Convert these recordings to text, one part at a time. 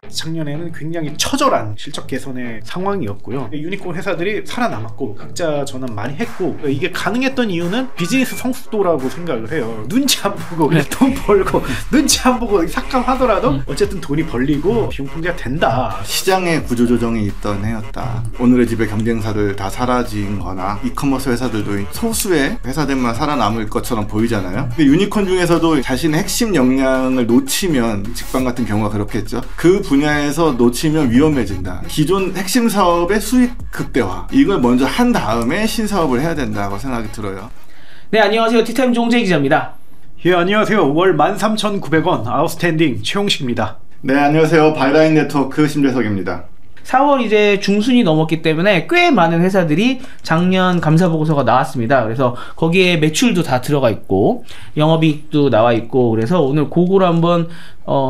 작년에는 굉장히 처절한 실적 개선의 상황이었고요. 유니콘 회사들이 살아남았고 흑자 전환 많이 했고, 이게 가능했던 이유는 비즈니스 성숙도라고 생각을 해요. 눈치 안 보고 그냥 돈 벌고 눈치 안 보고 삭감하더라도 어쨌든 돈이 벌리고 비용 통제가 된다. 시장의 구조조정이 있던 해였다. 오늘의 집에 경쟁사들 다 사라진 거나 이커머스 회사들도 소수의 회사들만 살아남을 것처럼 보이잖아요. 근데 유니콘 중에서도 자신의 핵심 역량을 놓치면, 직방 같은 경우가 그렇겠죠. 그 분야에서 놓치면 위험해진다. 기존 핵심 사업의 수익 극대화, 이걸 먼저 한 다음에 신사업을 해야 된다고 생각이 들어요. 네, 안녕하세요. 티타임 종재 기자입니다. 예, 안녕하세요. 월 13,900원 아웃스탠딩 최용식입니다. 네, 안녕하세요. 바이라인 네트워크 심재석입니다. 4월 이제 중순이 넘었기 때문에 꽤 많은 회사들이 작년 감사보고서가 나왔습니다. 그래서 거기에 매출도 다 들어가 있고 영업이익도 나와 있고, 그래서 오늘 그거를 한번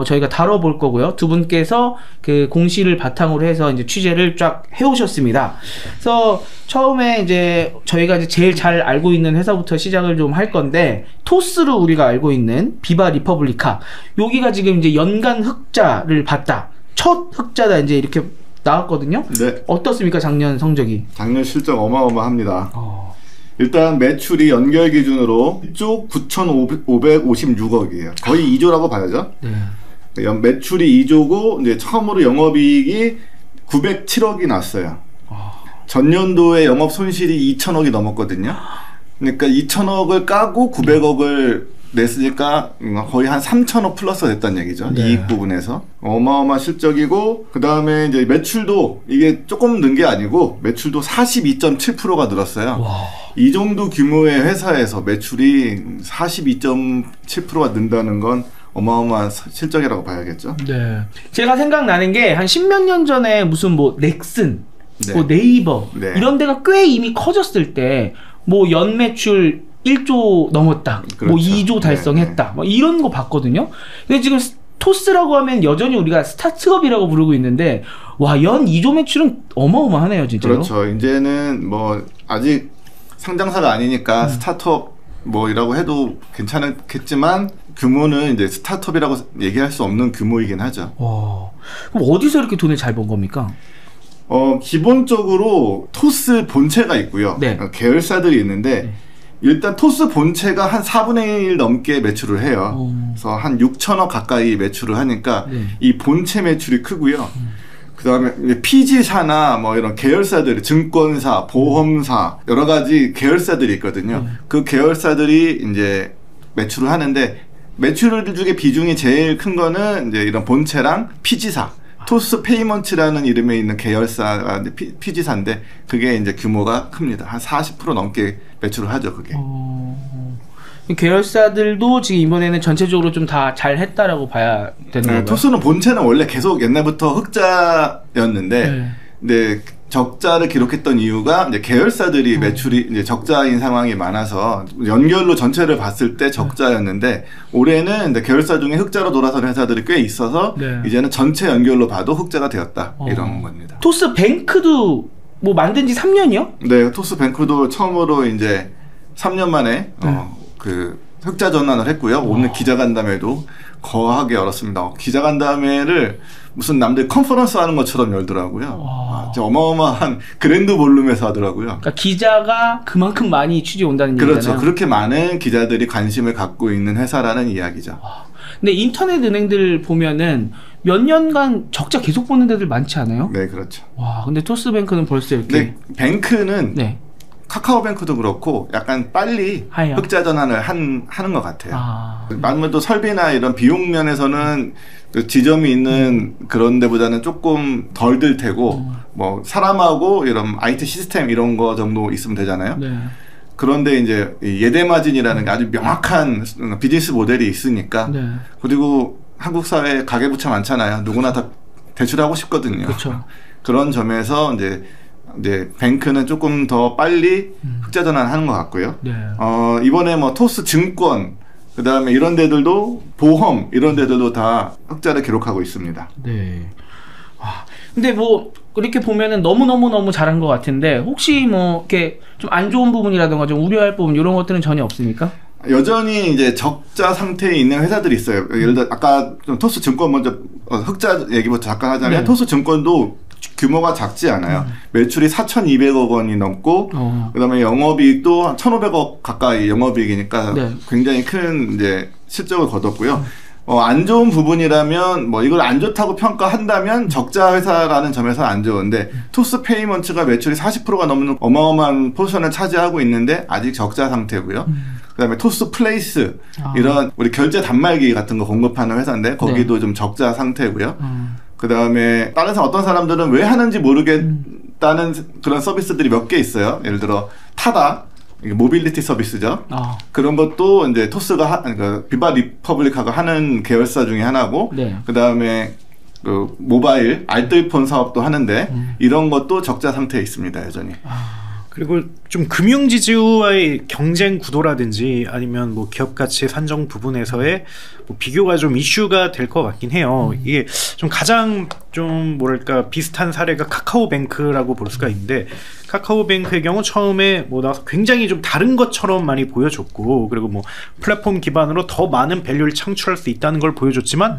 저희가 다뤄볼 거고요. 두 분께서 그 공시를 바탕으로 해서 이제 취재를 쫙 해오셨습니다. 그래서 처음에 이제 저희가 이제 제일 잘 알고 있는 회사부터 시작을 좀 할 건데, 토스로 우리가 알고 있는 비바 리퍼블리카, 여기가 지금 이제 연간 흑자를 봤다. 첫 흑자다 이제 이렇게 나왔거든요. 네. 어떻습니까, 작년 성적이? 작년 실적 어마어마합니다. 일단 매출이 연결 기준으로 1조 9,556억이에요. 거의 2조라고 봐야죠. 네. 매출이 2조고 이제 처음으로 영업이익이 907억이 났어요. 전년도에 영업 손실이 2,000억이 넘었거든요. 그러니까 2,000억을 까고 900억을 냈으니까 거의 한 3,000억 플러스 됐다는 얘기죠. 네. 이익 부분에서 어마어마한 실적이고, 그 다음에 이제 매출도 이게 조금 는 게 아니고 매출도 42.7%가 늘었어요. 와. 이 정도 규모의 회사에서 매출이 42.7%가 는다는 건 어마어마한 실적이라고 봐야겠죠. 네. 제가 생각나는 게 한 10몇 년 전에 무슨 뭐 넥슨, 네. 뭐 네이버, 네. 이런 데가 꽤 이미 커졌을 때 뭐 연매출 1조 넘었다, 그렇죠. 뭐 2조 달성했다, 뭐 이런 거 봤거든요. 근데 지금 토스라고 하면 여전히 우리가 스타트업이라고 부르고 있는데, 와, 연 2조 매출은 어마어마하네요, 진짜로. 그렇죠. 이제는 뭐 아직 상장사가 아니니까 스타트업 뭐이라고 해도 괜찮겠지만, 규모는 이제 스타트업이라고 얘기할 수 없는 규모이긴 하죠. 와, 그럼 어디서 이렇게 돈을 잘 번 겁니까? 기본적으로 토스 본체가 있고요. 네. 계열사들이 있는데, 네. 일단 토스 본체가 한 4분의 1 넘게 매출을 해요. 그래서 한 6천억 가까이 매출을 하니까 네. 이 본체 매출이 크고요. 그 다음에 PG사나 뭐 이런 계열사들이, 증권사, 보험사, 여러 가지 계열사들이 있거든요. 그 계열사들이 이제 매출을 하는데, 매출 중에 비중이 제일 큰 거는 이제 이런 본체랑 PG사. 토스 페이먼츠라는 이름에 있는 계열사가 PG사인데, 그게 이제 규모가 큽니다. 한 40% 넘게 매출을 하죠, 그게. 계열사들도 지금 이번에는 전체적으로 좀 다 잘 했다라고 봐야 되는 건가요? 토스는 본체는 원래 계속 옛날부터 흑자였는데, 근데 적자를 기록했던 이유가 이제 계열사들이 매출이 이제 적자인 상황이 많아서 연결로 전체를 봤을 때 적자였는데, 올해는 이제 계열사 중에 흑자로 돌아서는 회사들이 꽤 있어서 이제는 전체 연결로 봐도 흑자가 되었다, 이런 겁니다. 토스 뱅크도 뭐 만든 지 3년이요? 네, 토스 뱅크도 처음으로 이제 3년 만에 그 흑자 전환을 했고요. 오늘 기자간담회도 거하게 열었습니다. 기자간담회를 무슨 남들 컨퍼런스 하는 것처럼 열더라고요. 어마어마한 그랜드 볼룸에서 하더라고요. 그러니까 기자가 그만큼 많이 취재 온다는 얘기잖아요. 그렇죠. 그렇게 많은 기자들이 관심을 갖고 있는 회사라는 이야기죠. 근데 인터넷 은행들 보면은 몇 년간 적자 계속 보는 데들 많지 않아요? 네, 그렇죠. 와, 근데 토스뱅크는 벌써 이렇게. 네, 뱅크는 카카오뱅크도 그렇고 약간 빨리 흑자 전환을 하는 것 같아요. 아무래도 설비나 이런 비용 면에서는 그 지점이 있는 그런 데보다는 조금 덜 들 테고, 뭐 사람하고 이런 IT 시스템 이런 거 정도 있으면 되잖아요. 그런데 이제 예대마진이라는 게 아주 명확한 비즈니스 모델이 있으니까, 그리고 한국 사회에 가계부채 많잖아요. 누구나 다 대출하고 싶거든요. 그렇죠. 그런 점에서 이제 뱅크는 조금 더 빨리 흑자 전환하는 것 같고요. 이번에 뭐 토스 증권, 그 다음에 이런 데들도, 보험 이런 데들도 다 흑자를 기록하고 있습니다. 네. 근데 뭐 이렇게 보면은 너무 잘한 것 같은데, 혹시 뭐 이렇게 좀 안 좋은 부분이라든가 좀 우려할 부분, 이런 것들은 전혀 없습니까? 여전히 이제 적자 상태에 있는 회사들이 있어요. 예를 들어 아까 좀 토스증권 먼저 흑자 얘기부터 잠깐 하자면 네. 토스증권도 규모가 작지 않아요. 매출이 4,200억 원이 넘고 그다음에 영업이익도 1,500억 가까이 영업이익이니까 네. 굉장히 큰 이제 실적을 거뒀고요. 안 좋은 부분이라면 뭐 이걸 안 좋다고 평가한다면 적자 회사라는 점에서 안 좋은데 토스 페이먼츠가 매출이 40%가 넘는 어마어마한 포지션을 차지하고 있는데 아직 적자 상태고요. 그다음에 토스 플레이스 이런 우리 결제 단말기 같은 거 공급하는 회사인데 거기도 네. 좀 적자 상태고요. 그다음에 다른 어떤 사람들은 왜 하는지 모르겠다는 그런 서비스들이 몇 개 있어요. 예를 들어 타다 모빌리티 서비스죠. 그런 것도 이제 토스가 그러니까 비바 리퍼블릭하고 하는 계열사 중에 하나고, 네. 그 다음에 그 모바일 알뜰폰 사업도 하는데 이런 것도 적자 상태에 있습니다, 여전히. 그리고 좀 금융지주와의 경쟁 구도라든지 아니면 뭐 기업 가치 산정 부분에서의 뭐 비교가 좀 이슈가 될 것 같긴 해요. 이게 좀 가장 좀 뭐랄까 비슷한 사례가 카카오뱅크라고 볼 수가 있는데 카카오뱅크의 경우 처음에 뭐 나와서 굉장히 좀 다른 것처럼 많이 보여줬고 그리고 뭐 플랫폼 기반으로 더 많은 밸류를 창출할 수 있다는 걸 보여줬지만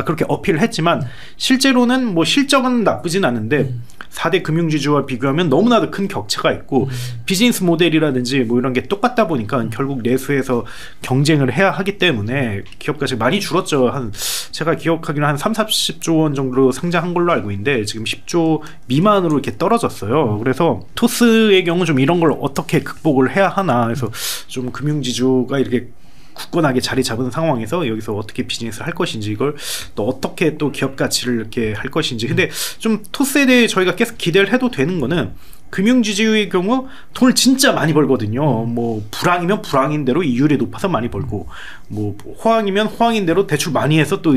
그렇게 어필을 했지만 실제로는 뭐 실적은 나쁘진 않은데 4대 금융지주와 비교하면 너무나도 큰 격차가 있고 비즈니스 모델이라든지 뭐 이런 게 똑같다 보니까 결국 내수에서 경쟁을 해야 하기 때문에 기업가치 많이 줄었죠. 한 제가 기억하기로는 한 30-40조 원 정도로 상장한 걸로 알고 있는데 지금 10조 미만으로 이렇게 떨어졌어요. 그래서 토스의 경우 좀 이런 걸 어떻게 극복을 해야 하나 그래서 좀 금융지주가 이렇게 굳건하게 자리 잡은 상황에서 여기서 어떻게 비즈니스를 할 것인지 이걸 또 어떻게 또 기업 가치를 이렇게 할 것인지 근데 좀 토스에 대해 저희가 계속 기대를 해도 되는 거는 금융지주의 경우 돈을 진짜 많이 벌거든요. 뭐 불황이면 불황인 대로 이율이 높아서 많이 벌고 뭐 호황이면 호황인 대로 대출 많이 해서 또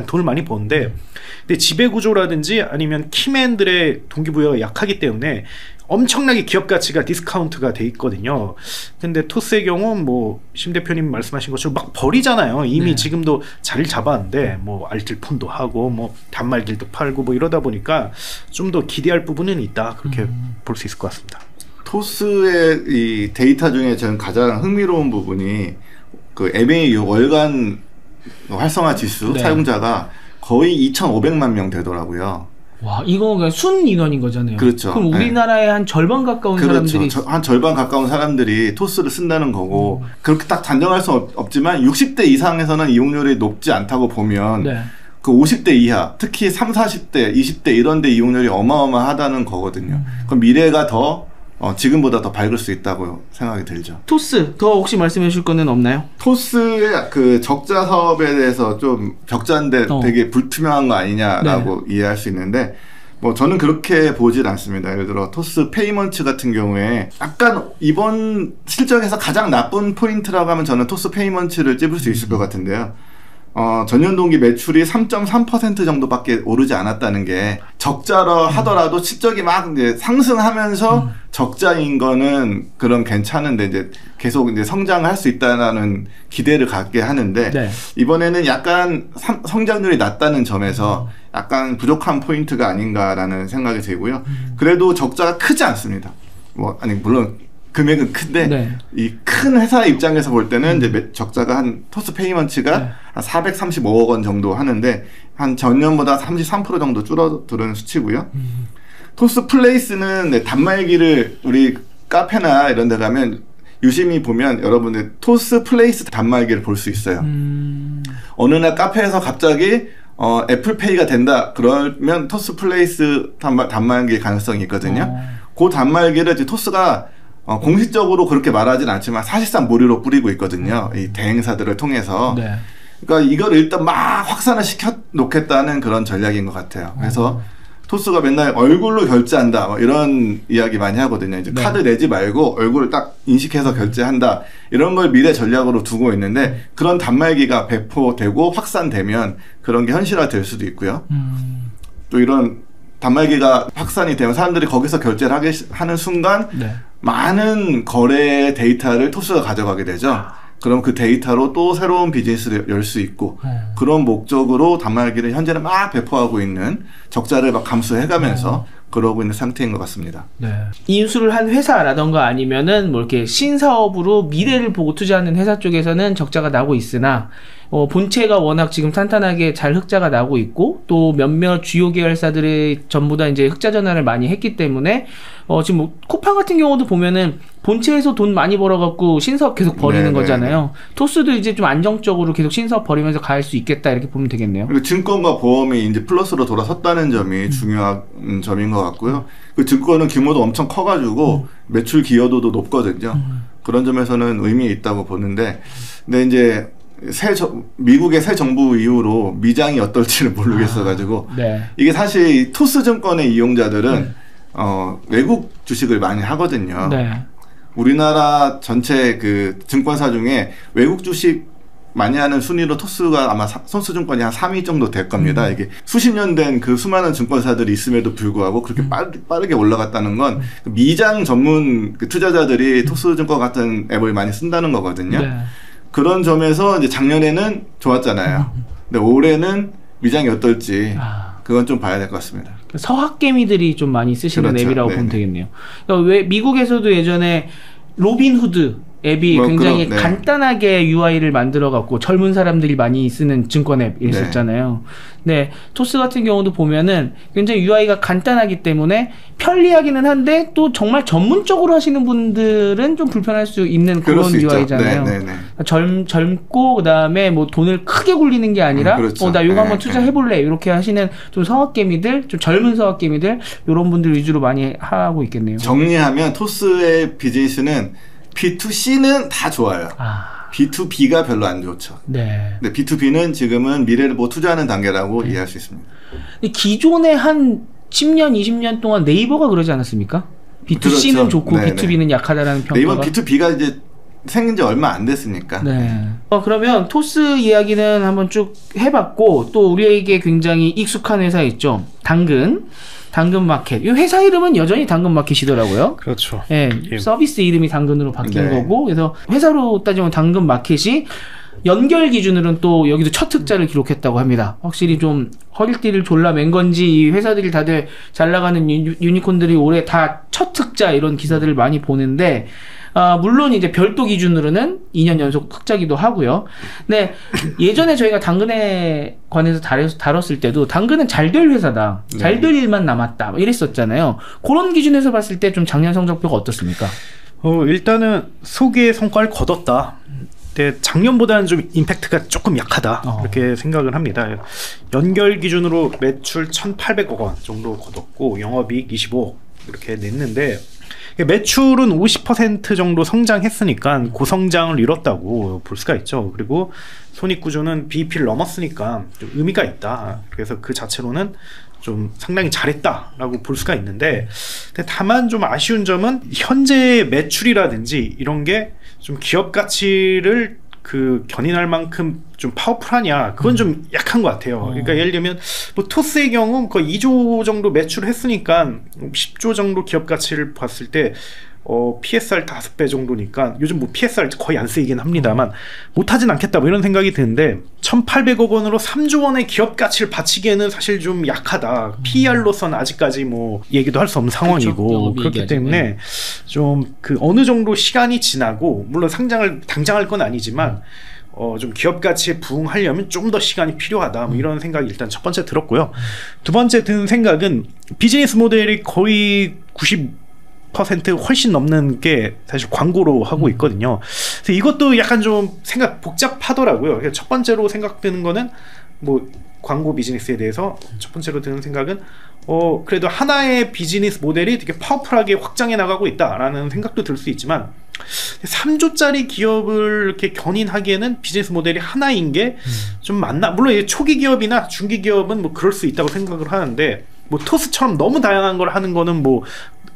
돈을 많이 버는데 근데 지배구조라든지 아니면 키맨들의 동기부여가 약하기 때문에 엄청나게 기업 가치가 디스카운트가 돼 있거든요. 근데 토스의 경우 뭐 심 대표님 말씀하신 것처럼 막 버리잖아요. 이미 네. 지금도 자리를 잡았는데 뭐 알뜰폰도 하고 뭐 단말기도 팔고 뭐 이러다 보니까 좀 더 기대할 부분은 있다. 그렇게 볼 수 있을 것 같습니다. 토스의 이 데이터 중에 저는 가장 흥미로운 부분이 그 MAU 월간 활성화 지수 네. 사용자가 거의 2,500만 명 되더라고요. 와, 이거 그냥 순 인원인 거잖아요. 그렇죠. 그럼 우리나라의 네. 한 절반 가까운 그렇죠. 사람들이 한 절반 가까운 사람들이 토스를 쓴다는 거고 그렇게 딱 단정할 수는 없지만 60대 이상에서는 이용률이 높지 않다고 보면 네. 그 50대 이하, 특히 30, 40대, 20대 이런 데 이용률이 어마어마하다는 거거든요. 그럼 미래가 더 지금보다 더 밝을 수 있다고 생각이 들죠. 토스 더 혹시 말씀해 주실 거는 없나요? 토스의 그 적자 사업에 대해서 좀 적자인데 되게 불투명한 거 아니냐라고 네. 이해할 수 있는데 뭐 저는 그렇게 보질 않습니다. 예를 들어 토스 페이먼츠 같은 경우에 약간 이번 실적에서 가장 나쁜 포인트라고 하면 저는 토스 페이먼츠를 찝을 수 있을 것 같은데요. 전년 동기 매출이 3.3% 정도밖에 오르지 않았다는 게 적자라 하더라도 실적이 막 이제 상승하면서 적자인 거는 그런 괜찮은데 이제 계속 이제 성장을 할 수 있다라는 기대를 갖게 하는데 네. 이번에는 약간 성장률이 낮다는 점에서 약간 부족한 포인트가 아닌가라는 생각이 들고요. 그래도 적자가 크지 않습니다. 뭐 아니 물론 금액은 큰데 네. 이 큰 회사 입장에서 볼 때는 이제 적자가 한 토스 페이먼츠가 네. 한 435억 원 정도 하는데 한 전년보다 33% 정도 줄어드는 수치고요. 토스 플레이스는 네, 단말기를 우리 카페나 이런 데 가면 유심히 보면 여러분들 토스 플레이스 단말기를 볼 수 있어요. 어느 날 카페에서 갑자기 애플페이가 된다 그러면 토스 플레이스 단말기일 가능성이 있거든요. 그 단말기를 이제 토스가 공식적으로 그렇게 말하진 않지만 사실상 무료로 뿌리고 있거든요. 이 대행사들을 통해서. 네. 그러니까 이걸 일단 막 확산을 시켜 놓겠다는 그런 전략인 것 같아요. 그래서 토스가 맨날 얼굴로 결제한다 뭐 이런 이야기 많이 하거든요. 이제 네. 카드 내지 말고 얼굴을 딱 인식해서 결제한다 이런 걸 미래 전략으로 두고 있는데 그런 단말기가 배포되고 확산되면 그런 게 현실화될 수도 있고요. 또 이런 단말기가 확산이 되면 사람들이 거기서 결제를 하는 순간 네. 많은 거래 데이터를 토스가 가져가게 되죠. 그럼 그 데이터로 또 새로운 비즈니스를 열 수 있고 그런 목적으로 단말기를 현재는 막 배포하고 있는 적자를 막 감수해가면서 그러고 있는 상태인 것 같습니다. 네. 인수를 한 회사라던가 아니면은 뭐 이렇게 신사업으로 미래를 보고 투자하는 회사 쪽에서는 적자가 나고 있으나 본체가 워낙 지금 탄탄하게 잘 흑자가 나고 있고 또 몇몇 주요 계열사들이 전부 다 이제 흑자 전환을 많이 했기 때문에 지금 뭐 쿠팡 같은 경우도 보면은 본체에서 돈 많이 벌어갖고 신사업 계속 벌이는 거잖아요. 토스도 이제 좀 안정적으로 계속 신사업 벌이면서 갈 수 있겠다 이렇게 보면 되겠네요. 그리고 증권과 보험이 이제 플러스로 돌아섰다는 점이 중요한 점인 것 같고요. 그 증권은 규모도 엄청 커가지고 매출 기여도도 높거든요. 그런 점에서는 의미 있다고 보는데, 근데 이제 미국의 새 정부 이후로 미장이 어떨지를 모르겠어가지고 네. 이게 사실 토스증권의 이용자들은 외국 주식을 많이 하거든요. 네. 우리나라 전체 그 증권사 중에 외국 주식 많이 하는 순위로 토스가 아마 선수증권이 한 3위 정도 될 겁니다. 이게 수십 년 된 그 수많은 증권사들이 있음에도 불구하고 그렇게 빠르게 올라갔다는 건 미장 전문 그 투자자들이 토스증권 같은 앱을 많이 쓴다는 거거든요. 네. 그런 점에서 이제 작년에는 좋았잖아요. 근데 올해는 미장이 어떨지 그건 좀 봐야 될 것 같습니다. 서학개미들이 좀 많이 쓰시는 그렇죠. 앱이라고 보면 되겠네요. 그러니까 왜 미국에서도 예전에 로빈후드 앱이 굉장히 간단하게 UI를 만들어갖고 젊은 사람들이 많이 쓰는 증권 앱이 있었잖아요. 네, 토스 같은 경우도 보면은 굉장히 UI가 간단하기 때문에 편리하기는 한데 또 정말 전문적으로 하시는 분들은 좀 불편할 수 있는 그런 UI잖아요. 젊고 그다음에 뭐 돈을 크게 굴리는 게 아니라 그렇죠. 나 이거 한번 투자해볼래 이렇게 하시는 좀 서학개미들, 좀 젊은 서학개미들 이런 분들 위주로 많이 하고 있겠네요. 정리하면 토스의 비즈니스는 B2C는 다 좋아요. B2B가 별로 안 좋죠. 네. 근데 B2B는 지금은 미래를 뭐 투자하는 단계라고 이해할 수 있습니다. 기존에 한 10년, 20년 동안 네이버가 그러지 않았습니까? B2C는 그렇죠. 좋고 B2B는 약하다라는 평가가. 네이버 B2B가 이제 생긴 지 얼마 안 됐으니까. 네. 그러면 토스 이야기는 한번 쭉 해봤고 또 우리에게 굉장히 익숙한 회사 있죠. 당근마켓. 이 회사 이름은 여전히 당근마켓이더라고요. 그렇죠. 네, 서비스 이름이 당근으로 바뀐 거고, 그래서 회사로 따지면 당근마켓이 연결 기준으로는 또 여기도 첫 흑자를 기록했다고 합니다. 확실히 좀 허리띠를 졸라맨 건지 이 회사들이 다들 잘 나가는 유니콘들이 올해 다 첫 흑자 이런 기사들을 많이 보는데, 물론 이제 별도 기준으로는 2년 연속 흑자기도 하고요. 근데 예전에 저희가 당근에 관해서 다뤘을 때도 당근은 잘 될 회사다. 잘 될 일만 남았다. 이랬었잖아요. 그런 기준에서 봤을 때 좀 작년 성적표가 어떻습니까? 일단은 소기의 성과를 거뒀다. 근데 작년보다는 좀 임팩트가 조금 약하다. 이렇게 생각을 합니다. 연결 기준으로 매출 1,800억 원 정도 거뒀고 영업이익 25억 이렇게 냈는데 매출은 50% 정도 성장했으니까 고성장을 이뤘다고 볼 수가 있죠. 그리고 손익구조는 BEP를 넘었으니까 좀 의미가 있다. 그래서 그 자체로는 좀 상당히 잘했다라고 볼 수가 있는데, 근데 다만 좀 아쉬운 점은 현재 매출이라든지 이런 게 좀 기업 가치를 견인할 만큼 좀 파워풀하냐, 그건 좀 약한 것 같아요. 그러니까 예를 들면 뭐 토스의 경우 거의 2조 정도 매출을 했으니까 10조 정도 기업 가치를 봤을 때 PSR 5배 정도니까 요즘 뭐 PSR 거의 안 쓰이긴 합니다만 못하진 않겠다 뭐 이런 생각이 드는데 1,800억 원으로 3조 원의 기업 가치를 바치기에는 사실 좀 약하다. PER로서는 아직까지 뭐 얘기도 할 수 없는 상황이고, 그렇기 때문에 좀 어느 정도 시간이 지나고, 물론 당장할 건 아니지만 좀 기업 가치에 부응하려면 좀 더 시간이 필요하다. 뭐 이런 생각이 일단 첫 번째 들었고요. 두 번째 든 생각은 비즈니스 모델이 거의 90% 훨씬 넘는 게 사실 광고로 하고 있거든요. 그래서 이것도 약간 좀 복잡하더라고요. 첫 번째로 생각드는 거는 뭐 광고 비즈니스에 대해서 첫 번째로 드는 생각은 그래도 하나의 비즈니스 모델이 되게 파워풀하게 확장해 나가고 있다라는 생각도 들 수 있지만 3조짜리 기업을 이렇게 견인하기에는 비즈니스 모델이 하나인 게 좀 맞나? 물론 초기 기업이나 중기 기업은 뭐 그럴 수 있다고 생각을 하는데, 뭐 토스처럼 너무 다양한 걸 하는 거는 뭐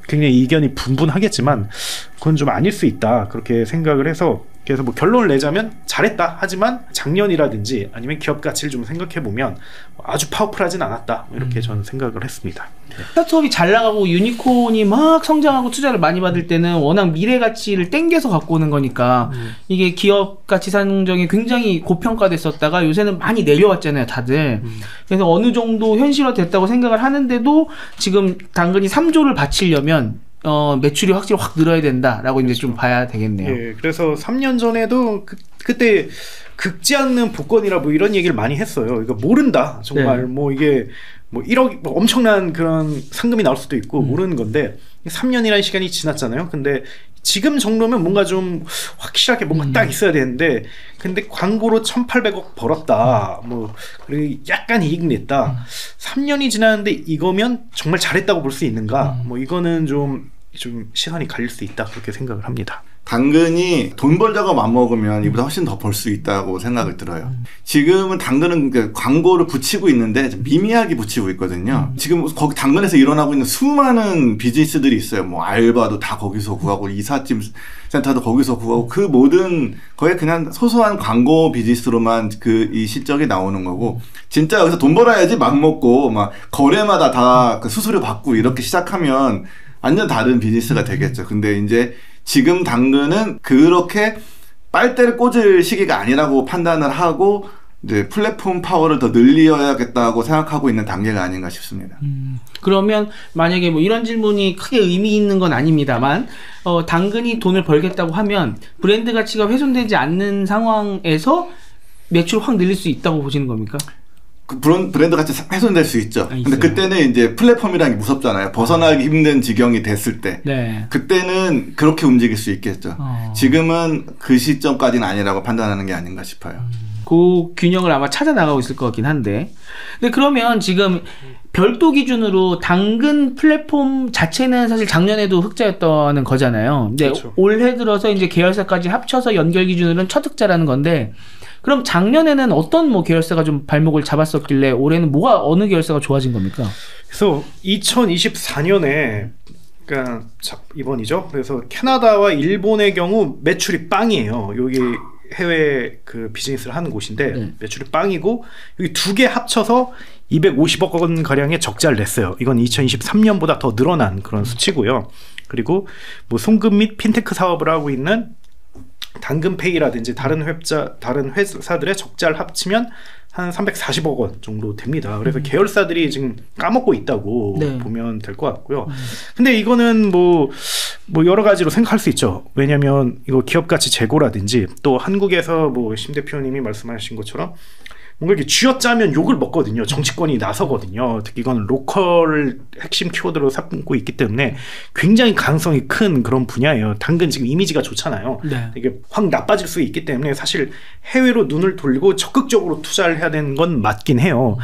굉장히 이견이 분분하겠지만 그건 좀 아닐 수 있다, 그렇게 생각을 해서 그래서 뭐 결론을 내자면 잘했다. 하지만 작년이라든지 아니면 기업 가치를 좀 생각해 보면 아주 파워풀하진 않았다. 이렇게 저는 생각을 했습니다. 스타트업이 잘 나가고 유니콘이 막 성장하고 투자를 많이 받을 때는 워낙 미래 가치를 땡겨서 갖고 오는 거니까 이게 기업 가치 산정이 굉장히 고평가됐었다가 요새는 많이 내려왔잖아요, 다들. 그래서 어느 정도 현실화 됐다고 생각을 하는데도 지금 당근이 3조를 바치려면 매출이 확실히 확 늘어야 된다라고 그렇죠. 이제 좀 봐야 되겠네요. 예, 그래서 3년 전에도 그때 긁지 않는 복권이라 뭐 이런 얘기를 많이 했어요. 이거 모른다. 정말 뭐 이게 뭐 1억 뭐 엄청난 그런 상금이 나올 수도 있고 모르는 건데 3년이라는 시간이 지났잖아요. 근데 지금 정도면 뭔가 좀 확실하게 뭔가 딱 있어야 되는데 근데 광고로 1,800억 벌었다. 뭐 그리고 약간 이익 냈다. 3년이 지났는데 이거면 정말 잘했다고 볼 수 있는가? 뭐 이거는 좀 시선이 갈릴 수 있다. 그렇게 생각을 합니다. 당근이 돈 벌자고 맘먹으면 이보다 훨씬 더 벌 수 있다고 생각을 들어요. 지금은 당근은 광고를 붙이고 있는데 미미하게 붙이고 있거든요. 지금 거기 당근에서 일어나고 있는 수많은 비즈니스들이 있어요. 뭐 알바도 다 거기서 구하고 이삿짐 센터도 거기서 구하고 그 모든 거의 그냥 소소한 광고 비즈니스로만 이 실적이 나오는 거고 진짜 여기서 돈 벌어야지 맘먹고 막 거래마다 다 그 수수료 받고 이렇게 시작하면 완전 다른 비즈니스가 되겠죠. 근데 이제 지금 당근은 그렇게 빨대를 꽂을 시기가 아니라고 판단을 하고 이제 플랫폼 파워를 더 늘려야겠다고 생각하고 있는 단계가 아닌가 싶습니다. 그러면 만약에 뭐 이런 질문이 크게 의미 있는 건 아닙니다만 당근이 돈을 벌겠다고 하면 브랜드 가치가 훼손되지 않는 상황에서 매출을 확 늘릴 수 있다고 보시는 겁니까? 브랜드 가치 훼손될 수 있죠. 근데 그때는 이제 플랫폼이라는 게 무섭잖아요. 벗어나기 힘든 지경이 됐을 때. 네. 그때는 그렇게 움직일 수 있겠죠. 지금은 그 시점까지는 아니라고 판단하는 게 아닌가 싶어요. 그 균형을 아마 찾아 나가고 있을 것 같긴 한데. 근데 그러면 지금 별도 기준으로 당근 플랫폼 자체는 사실 작년에도 흑자였다는 거잖아요. 근데 그렇죠. 올해 들어서 이제 계열사까지 합쳐서 연결 기준으로는 첫 흑자라는 건데 그럼 작년에는 어떤 뭐 계열사가 좀 발목을 잡았었길래 올해는 어느 계열사가 좋아진 겁니까? 그래서 2024년에 그러니까 이번이죠. 그래서 캐나다와 일본의 경우 매출이 빵이에요. 여기 해외 그 비즈니스를 하는 곳인데 매출이 빵이고 여기 두 개 합쳐서 250억 원 가량의 적자를 냈어요. 이건 2023년보다 더 늘어난 그런 수치고요. 그리고 뭐 송금 및 핀테크 사업을 하고 있는 당근페이라든지 다른 회사들의 적자를 합치면 한 340억 원 정도 됩니다. 그래서 계열사들이 지금 까먹고 있다고 보면 될 것 같고요. 근데 이거는 뭐 여러 가지로 생각할 수 있죠. 왜냐하면 이거 기업가치 재고라든지 또 한국에서 뭐 심 대표님이 말씀하신 것처럼 뭔가 이렇게 쥐어짜면 욕을 먹거든요. 정치권이 나서거든요. 특히 이건 로컬 핵심 키워드로 삼고 있기 때문에 굉장히 가능성이 큰 그런 분야예요. 당근 지금 이미지가 좋잖아요. 이게 확 나빠질 수 있기 때문에 사실 해외로 눈을 돌리고 적극적으로 투자를 해야 되는 건 맞긴 해요.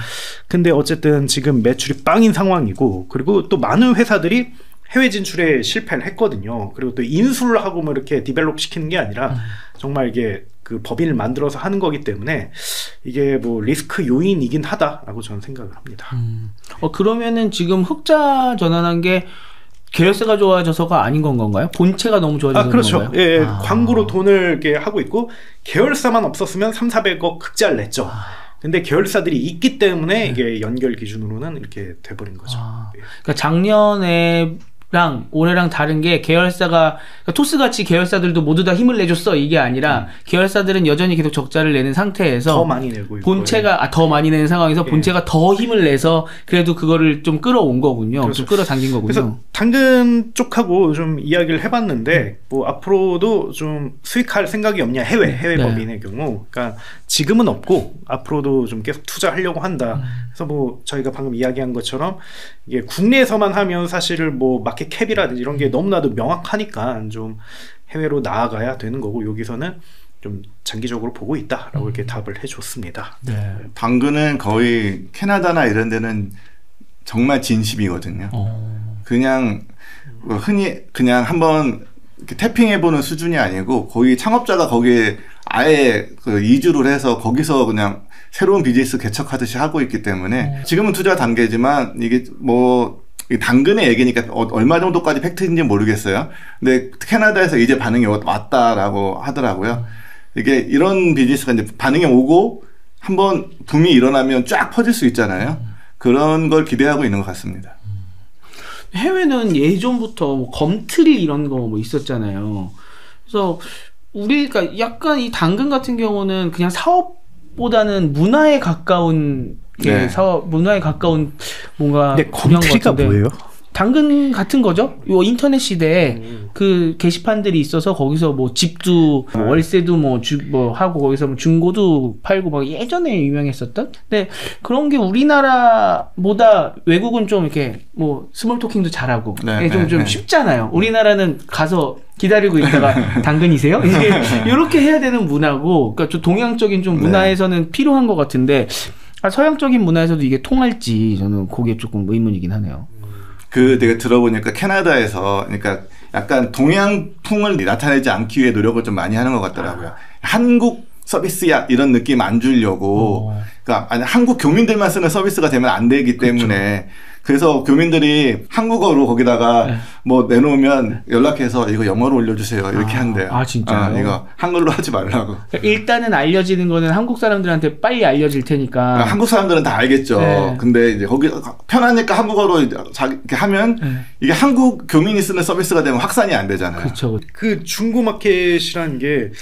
근데 어쨌든 지금 매출이 빵인 상황이고 그리고 또 많은 회사들이 해외 진출에 실패를 했거든요. 그리고 또 인수를 하고 뭐 이렇게 디벨롭 시키는 게 아니라 정말 이게 그 법인을 만들어서 하는 거기 때문에 이게 뭐 리스크 요인이긴 하다라고 저는 생각을 합니다. 그러면은 지금 흑자 전환한 게 계열사가 좋아져서가 아닌 건가요? 본체가 너무 좋아져서 그렇죠. 건가요? 예, 광고로 돈을 이렇게 하고 있고 계열사만 없었으면 3,400억 흑자를 냈죠. 근데 계열사들이 있기 때문에 이게 연결 기준으로는 이렇게 돼버린 거죠. 그러니까 작년에 올해랑 다른 게 계열사가 그러니까 토스같이 계열사들도 모두 다 힘을 내줬어 이게 아니라 계열사들은 여전히 계속 적자를 내는 상태에서 더 많이 내고 있고 본체가 더 많이 내는 상황에서 본체가 더 힘을 내서 그래도 그거를 좀 끌어온 거군요. 그렇죠. 좀 끌어당긴 거군요. 그래서 당근 쪽하고 좀 이야기를 해봤는데 뭐 앞으로도 좀 수익할 생각이 없냐 해외 법인의 경우 그러니까 지금은 없고 앞으로도 좀 계속 투자하려고 한다. 그래서 뭐 저희가 방금 이야기한 것처럼 이게 국내에서만 하면 사실 뭐 마켓 캡이라든지 이런 게 너무나도 명확하니까 좀 해외로 나아가야 되는 거고 여기서는 좀 장기적으로 보고 있다라고 이렇게 답을 해줬습니다. 당근은 거의 캐나다나 이런 데는 정말 진심이거든요. 그냥 흔히 그냥 한번 이렇게 태핑해보는 수준이 아니고 거의 창업자가 거기에 아예 그 이주를 해서 거기서 그냥 새로운 비즈니스 개척하듯이 하고 있기 때문에 지금은 투자 단계지만 이게 뭐 당근의 얘기니까 얼마 정도까지 팩트인지 모르겠어요. 근데 캐나다에서 이제 반응이 왔다라고 하더라고요. 이게 이런 비즈니스가 이제 반응이 오고 한번 붐이 일어나면 쫙 퍼질 수 있잖아요. 그런 걸 기대하고 있는 것 같습니다. 해외는 예전부터 뭐 검트리 이런 거 뭐 있었잖아요. 그래서 우리가 약간 이 당근 같은 경우는 그냥 사업보다는 문화에 가까운 사업, 문화에 가까운 뭔가. 근데 검트리가 뭐예요? 당근 같은 거죠. 요 인터넷 시대에 그 게시판들이 있어서 거기서 뭐 집도 월세도 뭐 하고 거기서 뭐 중고도 팔고 막 예전에 유명했었던. 근데 그런 게 우리나라보다 외국은 좀 이렇게 뭐 스몰 토킹도 잘하고 좀 쉽잖아요. 우리나라는 가서 기다리고 있다가 당근이세요? 이렇게 해야 되는 문화고, 그러니까 좀 동양적인 좀 문화에서는 필요한 것 같은데 서양적인 문화에서도 이게 통할지 저는 그게 조금 의문이긴 하네요. 내가 들어보니까 캐나다에서 그러니까 약간 동양풍을 나타내지 않기 위해 노력을 좀 많이 하는 것 같더라고요. 한국 서비스야 이런 느낌 안 주려고. 그러니까 아니, 한국 교민들만 쓰는 서비스가 되면 안 되기 때문에. 그래서 교민들이 한국어로 거기다가 뭐 내놓으면 연락해서 이거 영어로 올려주세요 이렇게 한대요. 아 진짜요? 이거 한글로 하지 말라고. 일단은 알려지는 거는 한국 사람들한테 빨리 알려질 테니까. 한국 사람들은 다 알겠죠. 근데 이제 거기 편하니까 한국어로 이렇게 하면 이게 한국 교민이 쓰는 서비스가 되면 확산이 안 되잖아요. 그렇죠. 그 중고 마켓이라는 게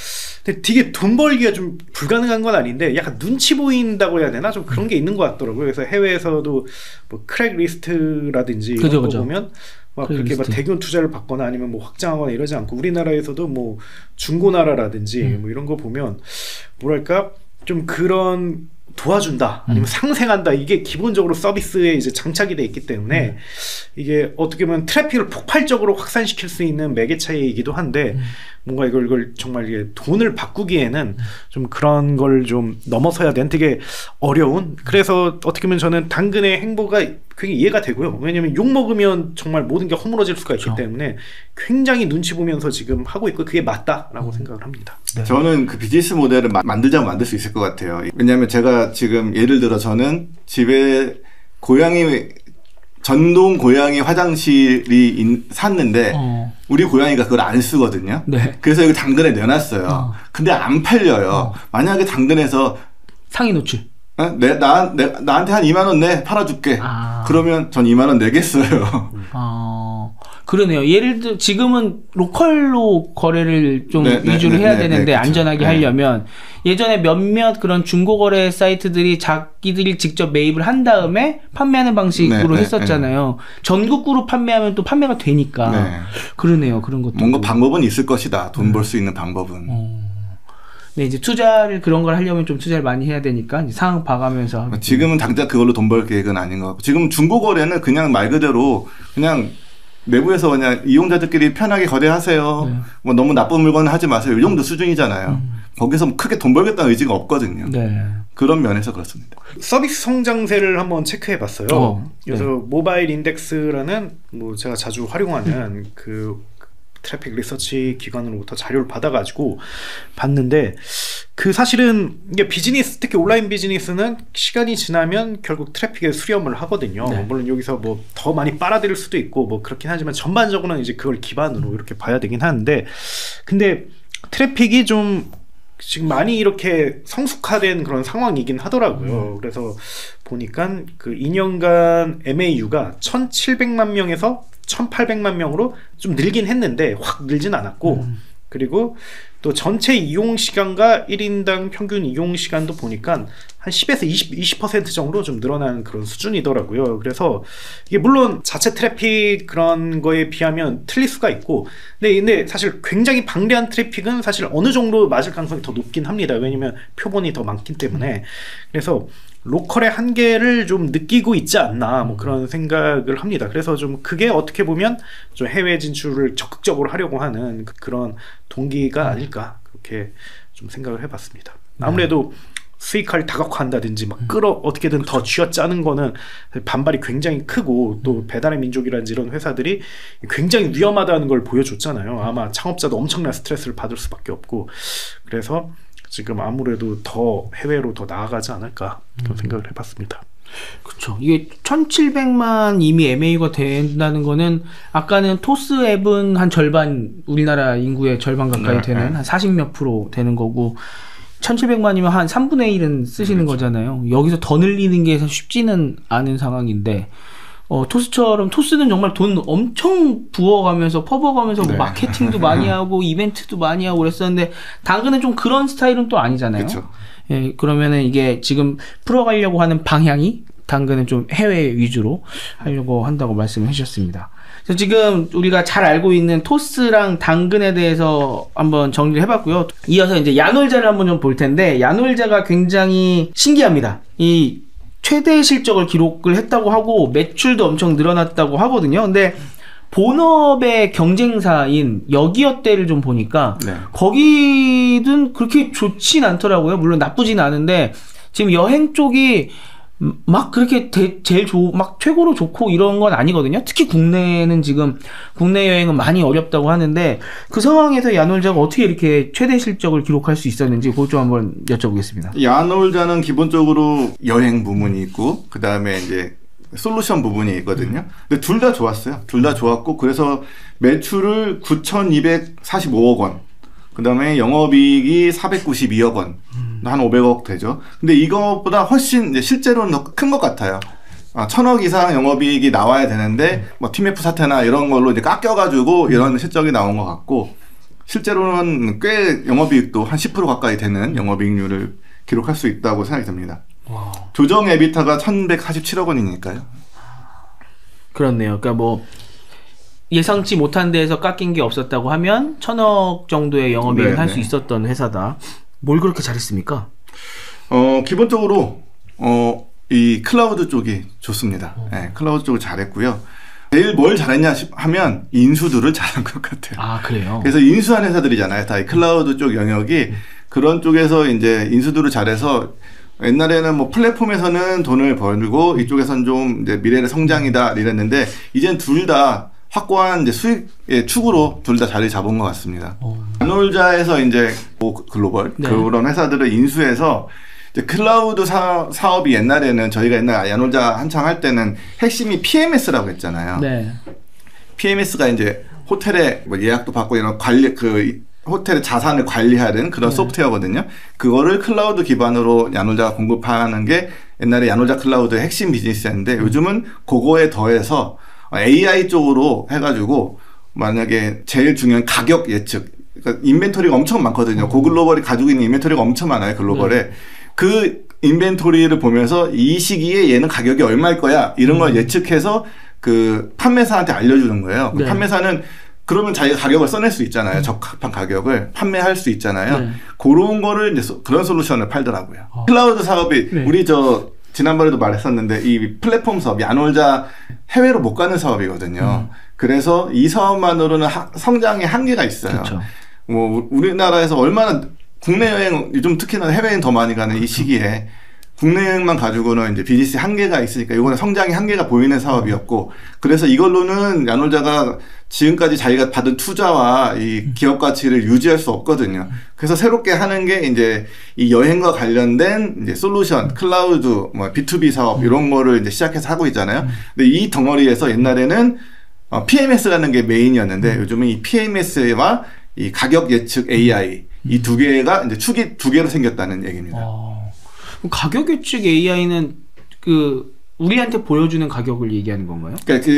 되게 돈 벌기가 좀 불가능한 건 아닌데 약간 눈치 보인다고 해야 되나? 좀 그런 게 있는 것 같더라고요. 그래서 해외에서도 뭐 크랙 리스트라든지 이런 거 보면 막 그렇게 막 대규모 투자를 받거나 아니면 뭐 확장하거나 이러지 않고 우리나라에서도 뭐 중고나라라든지 뭐 이런 거 보면 뭐랄까 좀 그런 도와준다 아니면 상생한다 이게 기본적으로 서비스에 이제 장착이 돼 있기 때문에 이게 어떻게 보면 트래픽을 폭발적으로 확산시킬 수 있는 매개체이기도 한데 뭔가 이걸 정말 이게 돈을 바꾸기에는 좀 그런 걸 좀 넘어서야 되는 되게 어려운. 그래서 어떻게 보면 저는 당근의 행보가 굉장히 이해가 되고요. 왜냐면 욕 먹으면 정말 모든 게 허물어질 수가 있기 때문에 굉장히 눈치 보면서 지금 하고 있고 그게 맞다라고 생각을 합니다. 저는 그 비즈니스 모델을 만들자면 만들 수 있을 것 같아요. 왜냐하면 제가 지금 예를 들어 저는 집에 전동 고양이 화장실이 샀는데 우리 고양이가 그걸 안 쓰거든요. 그래서 이거 당근에 내놨어요. 근데 안 팔려요. 만약에 당근에서 상위 노출 나한테 한 2만 원 내 팔아줄게. 그러면 전 2만 원 내겠어요. 그러네요. 예를 들어 지금은 로컬로 거래를 좀 위주로 해야 되는데 안전하게 하려면 예전에 몇몇 그런 중고거래 사이트들이 자기들이 직접 매입을 한 다음에 판매하는 방식으로 했었잖아요. 전국구로 판매하면 또 판매가 되니까. 그러네요. 그런 것도 뭔가 방법은 있을 것이다. 돈 벌 수 있는 방법은. 네, 이제 투자를 그런 걸 하려면 좀 투자를 많이 해야 되니까 이제 상황 봐가면서. 지금은 당장 그걸로 돈 벌 계획은 아닌 것 같고 지금 중고거래는 그냥 말 그대로 그냥 내부에서 그냥 이용자들끼리 편하게 거래하세요. 뭐 너무 나쁜 물건은 하지 마세요. 이 정도 수준이잖아요. 거기서 크게 돈 벌겠다는 의지가 없거든요. 그런 면에서 그렇습니다. 서비스 성장세를 한번 체크해봤어요. 그래서 모바일 인덱스라는 뭐 제가 자주 활용하는 그 트래픽 리서치 기관으로부터 자료를 받아가지고 봤는데 그 사실은 이게 비즈니스 특히 온라인 비즈니스는 시간이 지나면 결국 트래픽에 수렴을 하거든요. 물론 여기서 뭐 더 많이 빨아들일 수도 있고 뭐 그렇긴 하지만 전반적으로는 이제 그걸 기반으로 이렇게 봐야 되긴 하는데 근데 트래픽이 좀 지금 많이 이렇게 성숙화된 그런 상황이긴 하더라고요. 그래서 보니까 그 2년간 MAU가 1,700만 명에서 1,800만 명으로 좀 늘긴 했는데 확 늘진 않았고 그리고 또 전체 이용 시간과 1인당 평균 이용 시간도 보니까 한 10에서 20% 정도 좀 늘어나는 그런 수준이더라고요. 그래서 이게 물론 자체 트래픽 그런 거에 비하면 틀릴 수가 있고 근데 사실 굉장히 방대한 트래픽은 사실 어느 정도 맞을 가능성이 더 높긴 합니다. 왜냐면 표본이 더 많기 때문에. 그래서 로컬의 한계를 좀 느끼고 있지 않나 뭐 그런 생각을 합니다. 그래서 좀 그게 어떻게 보면 좀 해외 진출을 적극적으로 하려고 하는 그런 동기가 아닐까 그렇게 좀 생각을 해봤습니다. 아무래도 수익화를 다각화한다든지 막 어떻게든 더 쥐어짜는 거는 반발이 굉장히 크고 또 배달의 민족이라든지 이런 회사들이 굉장히 위험하다는 걸 보여줬잖아요. 아마 창업자도 엄청난 스트레스를 받을 수밖에 없고 그래서 지금 아무래도 더 해외로 더 나아가지 않을까 그런 생각을 해봤습니다. 그렇죠. 이게 1,700만 이미 MAU가 된다는 거는 아까는 토스 앱은 한 절반, 우리나라 인구의 절반 가까이 되는 한 40몇 프로 되는 거고 1,700만이면 한 3분의 1은 쓰시는 그렇죠. 거잖아요. 여기서 더 늘리는 게 쉽지는 않은 상황인데 토스처럼 토스는 정말 돈 엄청 부어가면서 퍼부어가면서 뭐 마케팅도 많이 하고 이벤트도 많이 하고 그랬었는데 당근은 좀 그런 스타일은 또 아니잖아요. 그렇죠. 예, 그러면은 이게 지금 풀어가려고 하는 방향이 당근은 좀 해외 위주로 하려고 한다고 말씀을 해주셨습니다. 그래서 지금 우리가 잘 알고 있는 토스랑 당근에 대해서 한번 정리를 해봤고요. 이어서 이제 야놀자를 한번 좀 볼 텐데 야놀자가 굉장히 신기합니다. 이 최대 실적을 기록을 했다고 하고 매출도 엄청 늘어났다고 하거든요. 근데 본업의 경쟁사인 여기어때를 좀 보니까 거기는 그렇게 좋진 않더라고요. 물론 나쁘진 않은데 지금 여행 쪽이 막 그렇게 막 최고로 좋고 이런 건 아니거든요. 특히 국내는 지금 국내 여행은 많이 어렵다고 하는데 그 상황에서 야놀자가 어떻게 이렇게 최대 실적을 기록할 수 있었는지 그것 좀 한번 여쭤보겠습니다. 야놀자는 기본적으로 여행 부문이 있고 그 다음에 이제 솔루션 부분이 있거든요. 근데 둘 다 좋았어요. 둘 다 좋았고 그래서 매출을 9,245억 원, 그 다음에 영업이익이 492억 원, 한 500억 되죠. 근데 이것보다 훨씬 이제 실제로는 더 큰 것 같아요. 1,000억 이상 영업이익이 나와야 되는데 뭐 TMF 사태나 이런 걸로 이제 깎여가지고 이런 실적이 나온 것 같고 실제로는 꽤 영업이익도 한 10% 가까이 되는 영업이익률을 기록할 수 있다고 생각이 듭니다. 와. 조정 에비타가 1,147억 원이니까요. 그렇네요. 그러니까 뭐 예상치 못한 데에서 깎인 게 없었다고 하면 1,000억 정도의 영업이익을 할 수 있었던 회사다. 뭘 그렇게 잘했습니까? 기본적으로 이 클라우드 쪽이 좋습니다. 네, 클라우드 쪽을 잘했고요. 제일 뭘 잘했냐 하면 인수들을 잘한 것 같아요. 아, 그래요? 그래서 인수한 회사들이잖아요. 다 이 클라우드 쪽 영역이 그런 쪽에서 이제 인수들을 잘해서 옛날에는 뭐 플랫폼에서는 돈을 벌고 이쪽에서는 좀 이제 미래의 성장이다 이랬는데 이젠 둘 다 확고한 이제 수익의 축으로 둘 다 자리 잡은 것 같습니다. 야놀자에서 이제 글로벌 그런 회사들을 인수해서 이제 클라우드 사업이 옛날에는 저희가 옛날 야놀자 한창 할 때는 핵심이 PMS라고 했잖아요. 네. PMS가 이제 호텔에 뭐 예약도 받고 이런 관리 호텔의 자산을 관리하는 그런 소프트웨어거든요. 그거를 클라우드 기반으로 야놀자가 공급하는 게 옛날에 야놀자 클라우드의 핵심 비즈니스였는데 요즘은 그거에 더해서 AI 쪽으로 해가지고 만약에 제일 중요한 가격 예측, 그러니까 인벤토리가 엄청 많거든요. 고글로벌이 가지고 있는 인벤토리가 엄청 많아요. 글로벌에. 그 인벤토리를 보면서 이 시기에 얘는 가격이 얼마일 거야 이런 걸 예측해서 그 판매사한테 알려주는 거예요. 그 판매사는 그러면 자기가 가격을 써낼 수 있잖아요. 적합한 가격을 판매할 수 있잖아요. 그런 거를 이제 그런 솔루션을 팔더라고요. 클라우드 사업이 우리 지난번에도 말했었는데 이 플랫폼 사업, 야놀자 해외로 못 가는 사업이거든요. 그래서 이 사업만으로는 성장의 한계가 있어요. 그쵸. 뭐 우리나라에서 얼마나 국내 여행, 요즘 특히나 해외여행 더 많이 가는 이 시기에 국내 여행만 가지고는 이제 비즈니스 한계가 있으니까 이거는 성장의 한계가 보이는 사업이었고 그래서 이걸로는 야놀자가 지금까지 자기가 받은 투자와 이 기업 가치를 유지할 수 없거든요. 그래서 새롭게 하는 게 이제 이 여행과 관련된 이제 솔루션, 클라우드, 뭐 B2B 사업 이런 거를 이제 시작해서 하고 있잖아요. 근데 이 덩어리에서 옛날에는 PMS라는 게 메인이었는데 요즘은 이 PMS와 이 가격 예측 AI 이 두 개가 이제 축이 두 개로 생겼다는 얘기입니다. 가격 예측 AI는 그 우리한테 보여주는 가격을 얘기하는 건가요? 그러니까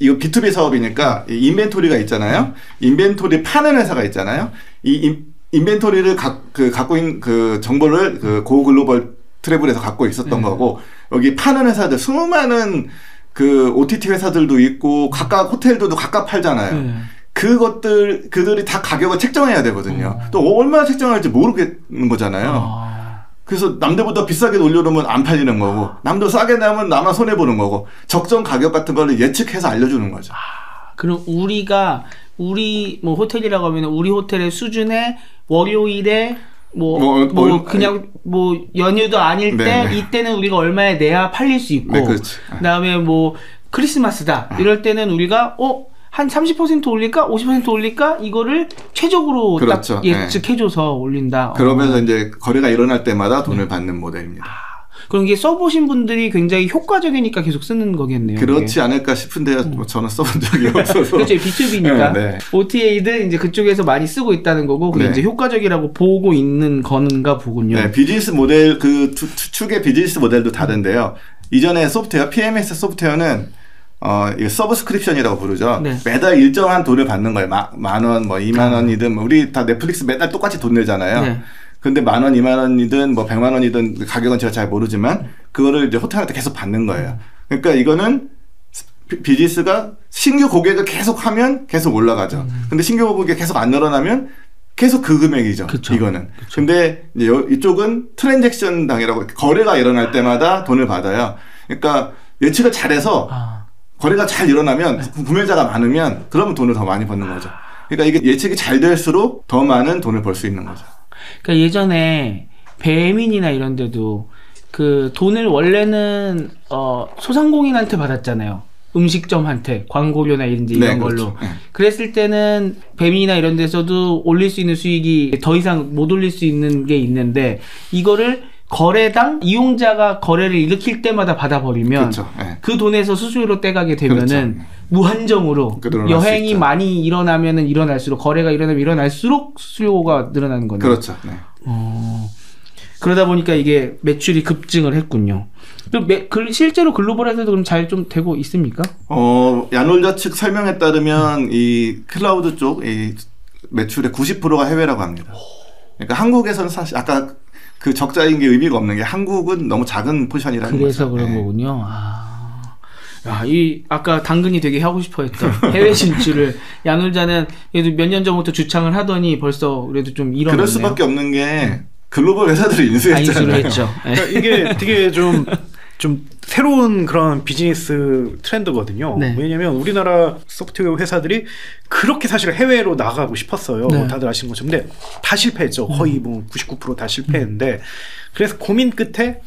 이거 B2B 사업이니까 인벤토리가 있잖아요. 인벤토리 파는 회사가 있잖아요. 이 인벤토리를 갖고 있는 그 정보를 그 고글로벌 트래블에서 갖고 있었던 거고 여기 파는 회사들 수많은 그 OTT 회사들도 있고 각각 호텔들도 각각 팔잖아요. 그들이 다 가격을 책정해야 되거든요. 또 얼마나 책정할지 모르겠는 거잖아요. 그래서 남들보다 비싸게 올려놓으면 안 팔리는 거고 남들 싸게 내면 나만 손해보는 거고 적정 가격 같은 거를 예측해서 알려주는 거죠. 그럼 우리 뭐 호텔이라고 하면 우리 호텔의 수준에 월요일에 그냥 연휴도 아닐 때 이때는 우리가 얼마에 내야 팔릴 수 있고 그다음에 뭐 크리스마스다 이럴 때는 우리가 한 30% 올릴까? 50% 올릴까? 이거를 최적으로 그렇죠. 딱 예측해줘서 올린다. 그러면서 이제 거래가 일어날 때마다 돈을 받는 모델입니다. 그런 게 써보신 분들이 굉장히 효과적이니까 계속 쓰는 거겠네요. 그렇지 이게. 않을까 싶은데요. 뭐 저는 써본 적이 없어서. 그렇죠. B2B니까. 네. OTA든 이제 그쪽에서 많이 쓰고 있다는 거고, 그게 네. 이제 효과적이라고 보고 있는 건가 보군요. 네, 비즈니스 모델, 그 축의 비즈니스 모델도 다른데요. 이전에 소프트웨어, PMS 소프트웨어는 이거 서브스크립션이라고 부르죠. 네. 매달 일정한 돈을 받는 거예요. 만 원, 뭐 2만 원이든, 우리 다 넷플릭스 매달 똑같이 돈 내잖아요. 네. 근데 10,000원, 20,000원이든 뭐 100만 원이든 가격은 제가 잘 모르지만 그거를 이제 호텔한테 계속 받는 거예요. 그러니까 이거는 비즈니스가 신규 고객을 계속 하면 계속 올라가죠. 근데 신규 고객이 계속 안 늘어나면 계속 그 금액이죠. 그쵸. 이거는. 그쵸. 근데 이제 이쪽은 트랜잭션 당이라고 거래가 일어날 때마다 돈을 받아요. 그러니까 예측을 잘해서 거래가 잘 일어나면 구매자가 많으면 그러면 돈을 더 많이 버는 거죠. 그러니까 이게 예측이 잘 될수록 더 많은 돈을 벌 수 있는 거죠. 그러니까 예전에 배민이나 이런 데도 그 돈을 원래는 소상공인한테 받았잖아요. 음식점한테 광고료나 이런 네, 걸로. 그렇죠. 네. 그랬을 때는 배민이나 이런 데서도 올릴 수 있는 수익이 더 이상 못 올릴 수 있는 게 있는데, 이거를 거래당 이용자가 거래를 일으킬 때마다 받아버리면 그렇죠. 네. 그 돈에서 수수료로 떼가게 되면은 그렇죠. 무한정으로 여행이 많이 일어나면은 일어날수록, 거래가 일어나면 일어날수록 수수료가 늘어나는 거네요. 그렇죠. 네. 그러다 보니까 이게 매출이 급증을 했군요. 실제로 글로벌에서도 그럼 잘 좀 되고 있습니까? 야놀자 측 설명에 따르면 이 클라우드 쪽 이 매출의 90%가 해외라고 합니다. 그러니까 한국에서는 사실 아까 그 적자인 게 의미가 없는 게 한국은 너무 작은 포지션이라는 거죠. 그래서 그런 거군요. 아까 당근이 되게 하고 싶어 했던 해외 진출을 야놀자는 그래도 몇 년 전부터 주창을 하더니 벌써 그래도 좀 이뤄냈네요. 그럴 수밖에 없는 게 글로벌 회사들이 인수했잖아요. 인수를 했죠. 그러니까 이게 되게 좀 새로운 그런 비즈니스 트렌드거든요. 네. 왜냐면 우리나라 소프트웨어 회사들이 그렇게 사실 해외로 나가고 싶었어요. 네. 다들 아시는 것처럼. 근데 다 실패했죠. 거의 뭐 99% 다 실패했는데, 그래서 고민 끝에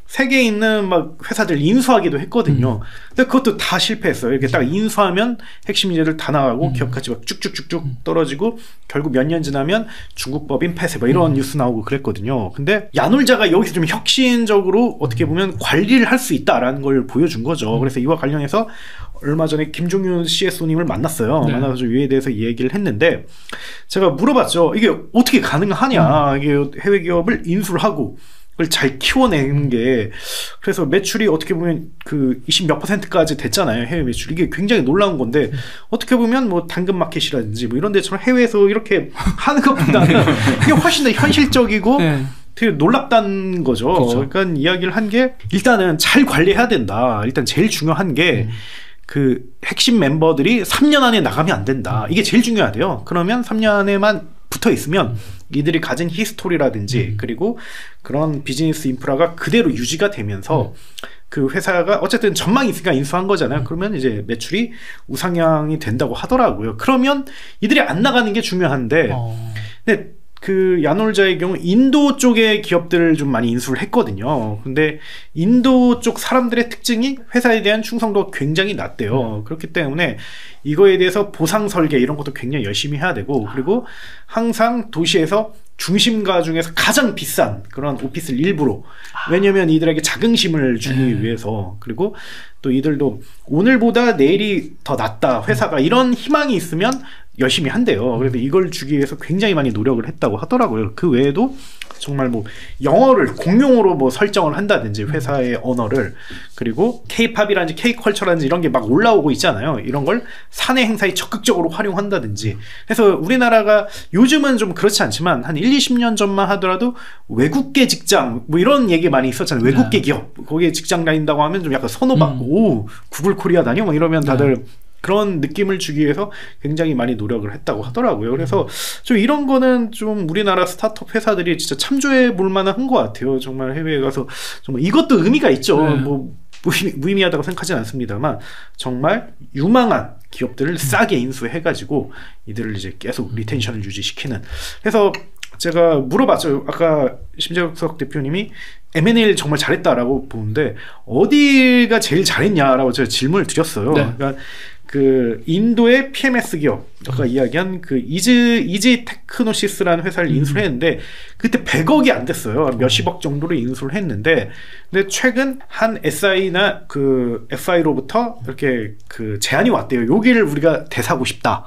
세계에 있는 막 회사들 인수하기도 했거든요. 근데 그것도 다 실패했어요. 이렇게 딱 인수하면 핵심 인재들 다 나가고 기업 가치가 쭉쭉쭉쭉 떨어지고 결국 몇 년 지나면 중국 법인 폐쇄 뭐 이런 뉴스 나오고 그랬거든요. 근데 야놀자가 여기서 좀 혁신적으로 어떻게 보면 관리를 할 수 있다라는 걸 보여준 거죠. 그래서 이와 관련해서 얼마 전에 김종윤 CSO님을 만났어요. 네. 만나서 이에 대해서 얘기를 했는데, 제가 물어봤죠. 이게 어떻게 가능하냐. 이게 해외 기업을 인수를 하고 그걸 잘 키워내는 게, 그래서 매출이 어떻게 보면 그 20몇 %까지 됐잖아요. 해외 매출. 이게 굉장히 놀라운 건데, 어떻게 보면 뭐 당근마켓이라든지 뭐 이런 데처럼 해외에서 이렇게 하는 것보다는 이게 훨씬 더 현실적이고 네. 되게 놀랍다는 거죠. 그렇죠. 그러니까 이야기를 한 게, 일단은 잘 관리해야 된다. 일단 제일 중요한 게 그 핵심 멤버들이 3년 안에 나가면 안 된다. 이게 제일 중요하대요. 그러면 3년 안에만 붙어 있으면 이들이 가진 히스토리라든지 그리고 그런 비즈니스 인프라가 그대로 유지가 되면서 그 회사가 어쨌든 전망이 있으니까 인수한 거잖아요. 그러면 이제 매출이 우상향이 된다고 하더라고요. 그러면 이들이 안 나가는 게 중요한데, 근데 그 야놀자의 경우 인도 쪽의 기업들을 좀 많이 인수를 했거든요. 근데 인도 쪽 사람들의 특징이 회사에 대한 충성도가 굉장히 낮대요. 그렇기 때문에 이거에 대해서 보상 설계 이런 것도 굉장히 열심히 해야 되고, 그리고 항상 도시에서 중심가 중에서 가장 비싼 그런 오피스를 일부러, 왜냐면 이들에게 자긍심을 주기 위해서, 그리고 또 이들도 오늘보다 내일이 더 낫다 회사가, 이런 희망이 있으면 열심히 한대요. 그래서 이걸 주기 위해서 굉장히 많이 노력을 했다고 하더라고요. 그 외에도 정말 뭐 영어를 공용어로 뭐 설정을 한다든지 회사의 언어를, 그리고 K-팝이라든지 K-컬처라든지 이런 게 막 올라오고 있잖아요. 이런 걸 사내 행사에 적극적으로 활용한다든지 해서, 우리나라가 요즘은 좀 그렇지 않지만 한 1-20년 전만 하더라도 외국계 직장 뭐 이런 얘기 많이 있었잖아요. 외국계 기업 거기에 직장 다닌다고 하면 좀 약간 선호받고 오, 구글 코리아 다녀 뭐 이러면 다들 그런 느낌을 주기 위해서 굉장히 많이 노력을 했다고 하더라고요. 그래서 좀 이런 거는 좀 우리나라 스타트업 회사들이 진짜 참조해 볼 만한 것 같아요. 정말 해외에 가서 정말 이것도 의미가 있죠. 뭐 무의미하다고 생각하진 않습니다만, 정말 유망한 기업들을 싸게 인수해가지고 이들을 이제 계속 리텐션을 유지시키는. 그래서 제가 물어봤죠. 아까 심재석 대표님이 M&A를 정말 잘했다라고 보는데 어디가 제일 잘했냐라고 제가 질문을 드렸어요. 네. 그러니까 그 인도의 PMS 기업 아까 이야기한 그 이지 테크노시스라는 회사를 인수를 했는데 그때 100억이 안 됐어요. 몇십억 정도로 인수를 했는데 근데 최근 한 SI나 그 FI로부터 이렇게 그 제안이 왔대요. 여기를 우리가 대사고 싶다.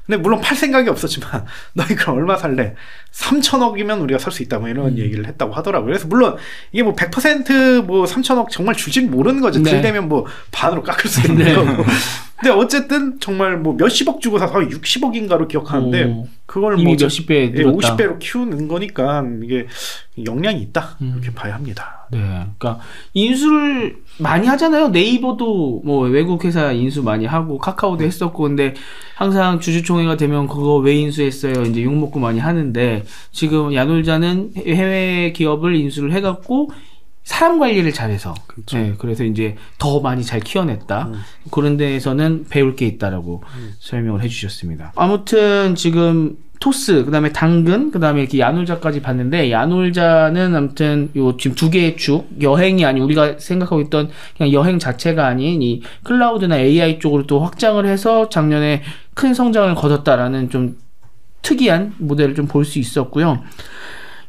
근데 물론 팔 생각이 없었지만 너희 그럼 얼마 살래? 3천억이면 우리가 살 수 있다 뭐 이런 얘기를 했다고 하더라고요. 그래서 물론 이게 뭐 100% 3천억 정말 줄진 모르는 거죠. 들되면 뭐 반으로 깎을 수 있는 거고. 근데 어쨌든 정말 뭐 몇십억 주고 사서 60억인가로 기억하는데 그걸 이미 몇십 배 늘었다. 50배로 키우는 거니까 이게 역량이 있다 이렇게 봐야 합니다. 네, 그러니까 인수를 많이 하잖아요. 네이버도 뭐 외국 회사 인수 많이 하고 카카오도 했었고 근데 항상 주주총회가 되면 그거 왜 인수했어요? 이제 욕 먹고 많이 하는데 지금 야놀자는 해외 기업을 인수를 해갖고 사람 관리를 잘해서 그렇죠. 네, 그래서 이제 더 많이 잘 키워냈다. 그런 데에서는 배울 게 있다라고 설명을 해주셨습니다. 아무튼 지금 토스, 그다음에 당근, 그다음에 이렇게 야놀자까지 봤는데 야놀자는 아무튼 요 지금 두 개의 축 여행이 아닌 우리가 생각하고 있던 그냥 여행 자체가 아닌 이 클라우드나 AI 쪽으로 또 확장을 해서 작년에 큰 성장을 거뒀다라는 좀 특이한 모델을 좀 볼 수 있었고요.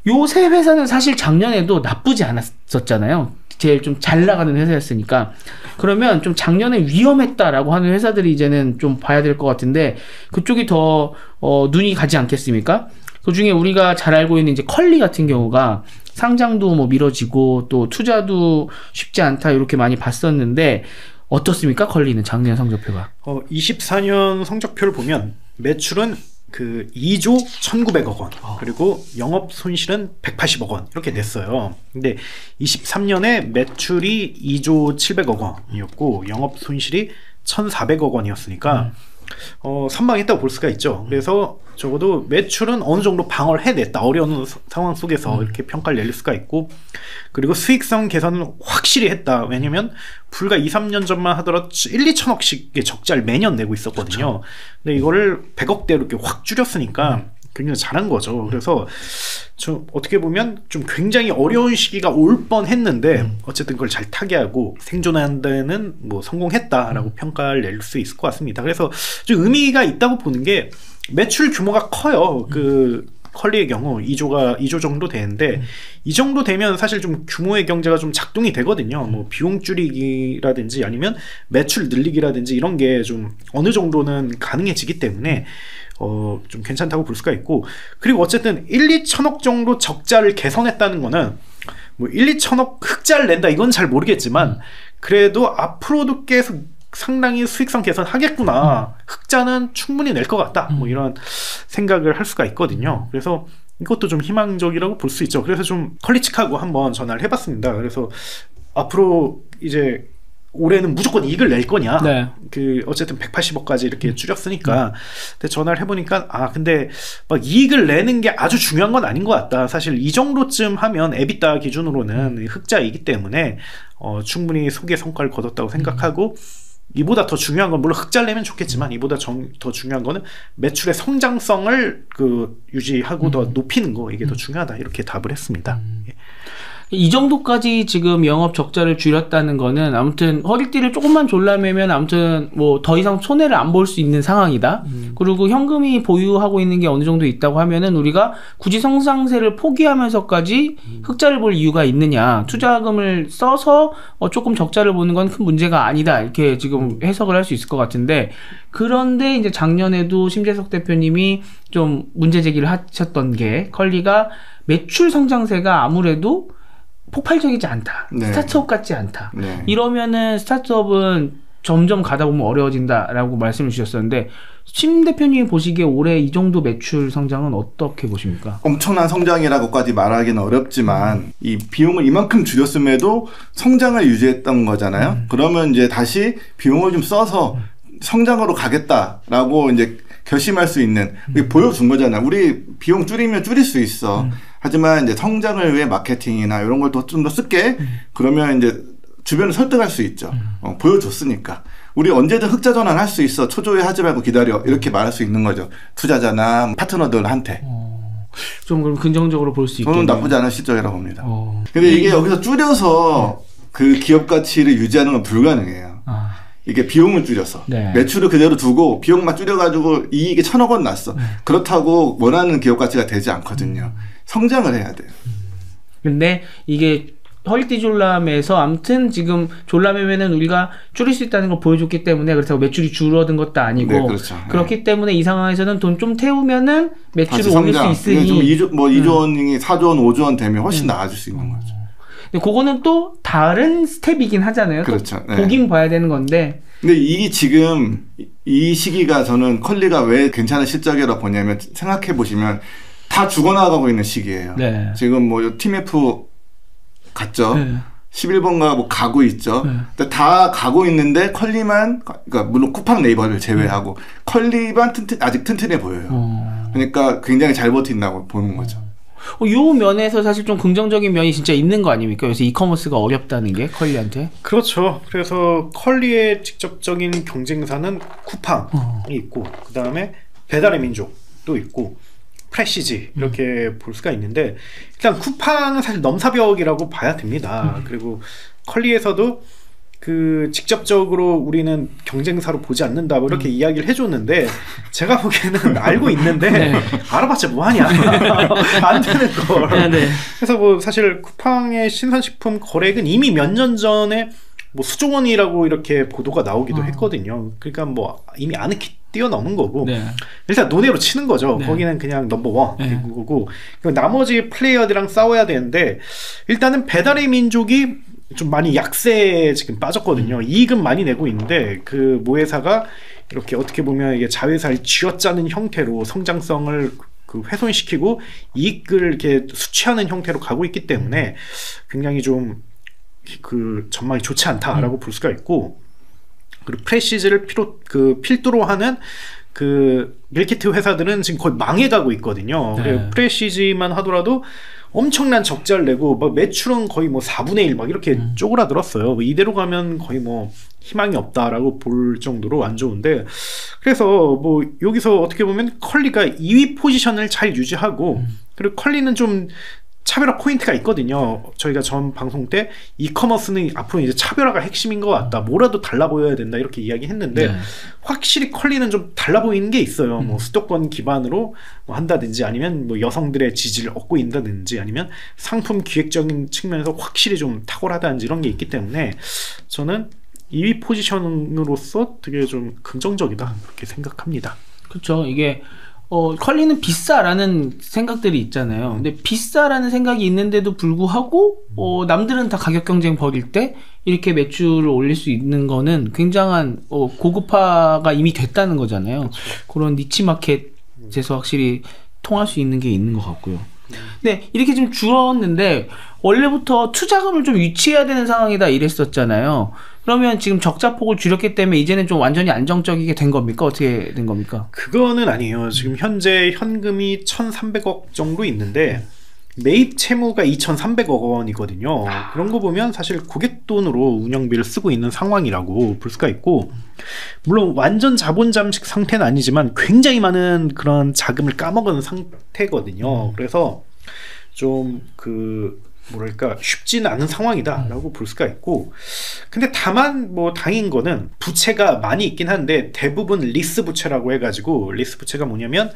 요 세 회사는 사실 작년에도 나쁘지 않았었잖아요. 제일 좀 잘 나가는 회사였으니까. 그러면 좀 작년에 위험했다라고 하는 회사들이 이제는 좀 봐야 될 것 같은데 그쪽이 더 눈이 가지 않겠습니까? 그 중에 우리가 잘 알고 있는 이제 컬리 같은 경우가 상장도 뭐 미뤄지고 또 투자도 쉽지 않다 이렇게 많이 봤었는데 어떻습니까? 컬리는 작년 성적표가. 24년 성적표를 보면 매출은 그 2조 1,900억 원 그리고 영업 손실은 180억 원 이렇게 냈어요. 근데 23년에 매출이 2조 700억 원이었고 영업 손실이 1,400억 원이었으니까 선방했다고 볼 수가 있죠. 그래서 적어도 매출은 어느 정도 방어를 해냈다. 어려운 상황 속에서 이렇게 평가를 내릴 수가 있고 그리고 수익성 개선은 확실히 했다. 왜냐면 불과 2, 3년 전만 하더라도 1, 2천억씩의 적자를 매년 내고 있었거든요. 그렇죠. 근데 이거를 100억대로 이렇게 확 줄였으니까 굉장히 잘한 거죠. 그래서 좀 어떻게 보면 좀 굉장히 어려운 시기가 올 뻔했는데 어쨌든 그걸 잘 타개하고 생존하는 데는 뭐 성공했다라고 평가를 내릴 수 있을 것 같습니다. 그래서 좀 의미가 있다고 보는 게 매출 규모가 커요. 그 컬리의 경우 2조 정도 되는데 이 정도 되면 사실 좀 규모의 경제가 좀 작동이 되거든요. 뭐 비용 줄이기라든지 아니면 매출 늘리기라든지 이런 게 좀 어느 정도는 가능해지기 때문에 좀 괜찮다고 볼 수가 있고 그리고 어쨌든 1, 2천억 정도 적자를 개선했다는 거는 뭐 1, 2천억 흑자를 낸다 이건 잘 모르겠지만 그래도 앞으로도 계속 상당히 수익성 개선하겠구나. 흑자는 충분히 낼 것 같다. 뭐 이런 생각을 할 수가 있거든요. 그래서 이것도 좀 희망적이라고 볼 수 있죠. 그래서 좀 컬리측하고 한번 전화를 해봤습니다. 그래서 앞으로 이제 올해는 무조건 이익을 낼 거냐. 네. 그 어쨌든 180억까지 이렇게 줄였으니까 근데 전화를 해보니까 근데 막 이익을 내는 게 아주 중요한 건 아닌 것 같다. 사실 이 정도쯤 하면 에비타 기준으로는 흑자이기 때문에 충분히 소개 성과를 거뒀다고 생각하고 이보다 더 중요한 건 물론 흑자를 내면 좋겠지만 이보다 더 중요한 거는 매출의 성장성을 유지하고 더 높이는 거 이게 더 중요하다 이렇게 답을 했습니다. 이 정도까지 지금 영업 적자를 줄였다는 거는 아무튼 허리띠를 조금만 졸라매면 아무튼 뭐 더 이상 손해를 안 볼 수 있는 상황이다. 그리고 현금이 보유하고 있는 게 어느 정도 있다고 하면은 우리가 굳이 성장세를 포기하면서까지 흑자를 볼 이유가 있느냐. 투자금을 써서 조금 적자를 보는 건 큰 문제가 아니다. 이렇게 지금 해석을 할 수 있을 것 같은데 그런데 이제 작년에도 심재석 대표님이 좀 문제 제기를 하셨던 게 컬리가 매출 성장세가 아무래도 폭발적이지 않다. 네. 스타트업 같지 않다. 네. 이러면은 스타트업은 점점 가다 보면 어려워진다라고 말씀을 주셨었는데 심 대표님이 보시기에 올해 이 정도 매출 성장은 어떻게 보십니까? 엄청난 성장이라고까지 말하기는 어렵지만 이 비용을 이만큼 줄였음에도 성장을 유지했던 거잖아요. 그러면 이제 다시 비용을 좀 써서 성장으로 가겠다라고 이제 결심할 수 있는 보여준 거잖아요. 우리 비용 줄이면 줄일 수 있어. 하지만 이제 성장을 위해 마케팅이나 이런 걸 좀 더 쓸게. 그러면 이제 주변을 설득할 수 있죠. 보여줬으니까. 우리 언제든 흑자 전환할 수 있어. 초조해 하지 말고 기다려. 이렇게 말할 수 있는 거죠. 투자자나 파트너들한테. 좀 그럼 긍정적으로 볼 수 있겠네요. 저는 나쁘지 않은 시점이라고 봅니다. 근데 이게 여기서 줄여서 그 기업 가치를 유지하는 건 불가능해요. 이게 비용을 줄였어. 네. 매출을 그대로 두고 비용만 줄여가지고 이익이 1,000억 원 났어. 네. 그렇다고 원하는 기업 가치가 되지 않거든요. 성장을 해야 돼요. 근데 이게 퀄리티 졸람에서 아무튼 지금 졸람회면은 우리가 줄일 수 있다는 걸 보여줬기 때문에 그렇다고 매출이 줄어든 것도 아니고 네, 그렇죠. 그렇기 때문에 이 상황에서는 돈 좀 태우면은 매출을 올릴 수 있으니 좀 2조 원이 4조 원, 5조 원 되면 훨씬 나아질 수 있는 거죠. 근데 그거는 또 다른 스텝이긴 하잖아요. 그렇죠. 네. 보긴 봐야 되는 건데. 근데 이 지금 이 시기가 저는 컬리가 왜 괜찮은 실적이라고 보냐면 생각해 보시면 다 죽어나가고 있는 시기예요. 네. 지금 뭐 팀F 갔죠. 네. 11번가 뭐 가고 있죠. 네. 근데 다 가고 있는데 컬리만 그러니까 물론 쿠팡 네이버를 제외하고 컬리만 아직 튼튼해 보여요. 그러니까 굉장히 잘 버틴다고 보는 거죠. 요 면에서 사실 좀 긍정적인 면이 진짜 있는 거 아닙니까? 요새 이커머스가 어렵다는 게 컬리한테. 그렇죠. 그래서 컬리의 직접적인 경쟁사는 쿠팡이 있고 그 다음에 배달의 민족도 있고 프레시지 이렇게 볼 수가 있는데 일단 쿠팡은 사실 넘사벽이라고 봐야 됩니다. 그리고 컬리에서도 그 직접적으로 우리는 경쟁사로 보지 않는다 뭐 이렇게 이야기를 해줬는데 제가 보기에는 알고 있는데 네. 알아봤자 뭐하냐 안 되는 걸. 네. 그래서 뭐 사실 쿠팡의 신선식품 거래액은 이미 몇 년 전에 뭐 수조 원이라고 이렇게 보도가 나오기도 했거든요. 그러니까 뭐 이미 아늑히 뛰어넘은 거고 네. 일단 논외로 치는 거죠. 네. 거기는 그냥 넘버원 네. 거고 나머지 플레이어들이랑 싸워야 되는데 일단은 배달의 민족이 좀 많이 약세에 지금 빠졌거든요. 이익은 많이 내고 있는데 그 모회사가 이렇게 어떻게 보면 이게 자회사를 쥐어짜는 형태로 성장성을 그 훼손시키고 이익을 이렇게 수취하는 형태로 가고 있기 때문에 굉장히 좀 그 전망이 좋지 않다라고 볼 수가 있고 그리고 프레시즈를 필두로 하는 그 밀키트 회사들은 지금 거의 망해가고 있거든요. 네. 프레시즈만 하더라도 엄청난 적자를 내고 막 매출은 거의 뭐 4분의 1 막 이렇게 쪼그라들었어요. 이대로 가면 거의 뭐 희망이 없다라고 볼 정도로 안 좋은데 그래서 뭐 여기서 어떻게 보면 컬리가 2위 포지션을 잘 유지하고 그리고 컬리는 좀 차별화 포인트가 있거든요. 저희가 전 방송 때 이커머스는 앞으로 이제 차별화가 핵심인 것 같다. 뭐라도 달라 보여야 된다 이렇게 이야기했는데 네. 확실히 컬리는 좀 달라 보이는 게 있어요. 뭐 수도권 기반으로 뭐 한다든지 아니면 뭐 여성들의 지지를 얻고 있다든지 아니면 상품 기획적인 측면에서 확실히 좀 탁월하다든지 이런 게 있기 때문에 저는 2위 포지션으로서 되게 좀 긍정적이다 그렇게 생각합니다. 그렇죠. 이게 컬리는 비싸라는 생각들이 있잖아요. 근데 비싸라는 생각이 있는데도 불구하고 남들은 다 가격 경쟁 벌일 때 이렇게 매출을 올릴 수 있는 거는 굉장한 고급화가 이미 됐다는 거잖아요. 그렇죠. 그런 니치 마켓에서 확실히 통할 수 있는 게 있는 것 같고요. 근데 이렇게 좀 줄었는데 원래부터 투자금을 좀 유치해야 되는 상황이다 이랬었잖아요. 그러면 지금 적자폭을 줄였기 때문에 이제는 좀 완전히 안정적이게 된 겁니까? 어떻게 된 겁니까? 그거는 아니에요. 지금 현재 현금이 1,300억 정도 있는데 매입 채무가 2,300억 원이거든요. 그런 거 보면 사실 고객 돈으로 운영비를 쓰고 있는 상황이라고 볼 수가 있고 물론 완전 자본 잠식 상태는 아니지만 굉장히 많은 그런 자금을 까먹은 상태거든요. 그래서 좀 뭐랄까 쉽지는 않은 상황이다라고 볼 수가 있고 근데 다만 뭐 다행인 거는 부채가 많이 있긴 한데 대부분 리스 부채라고 해가지고 리스 부채가 뭐냐면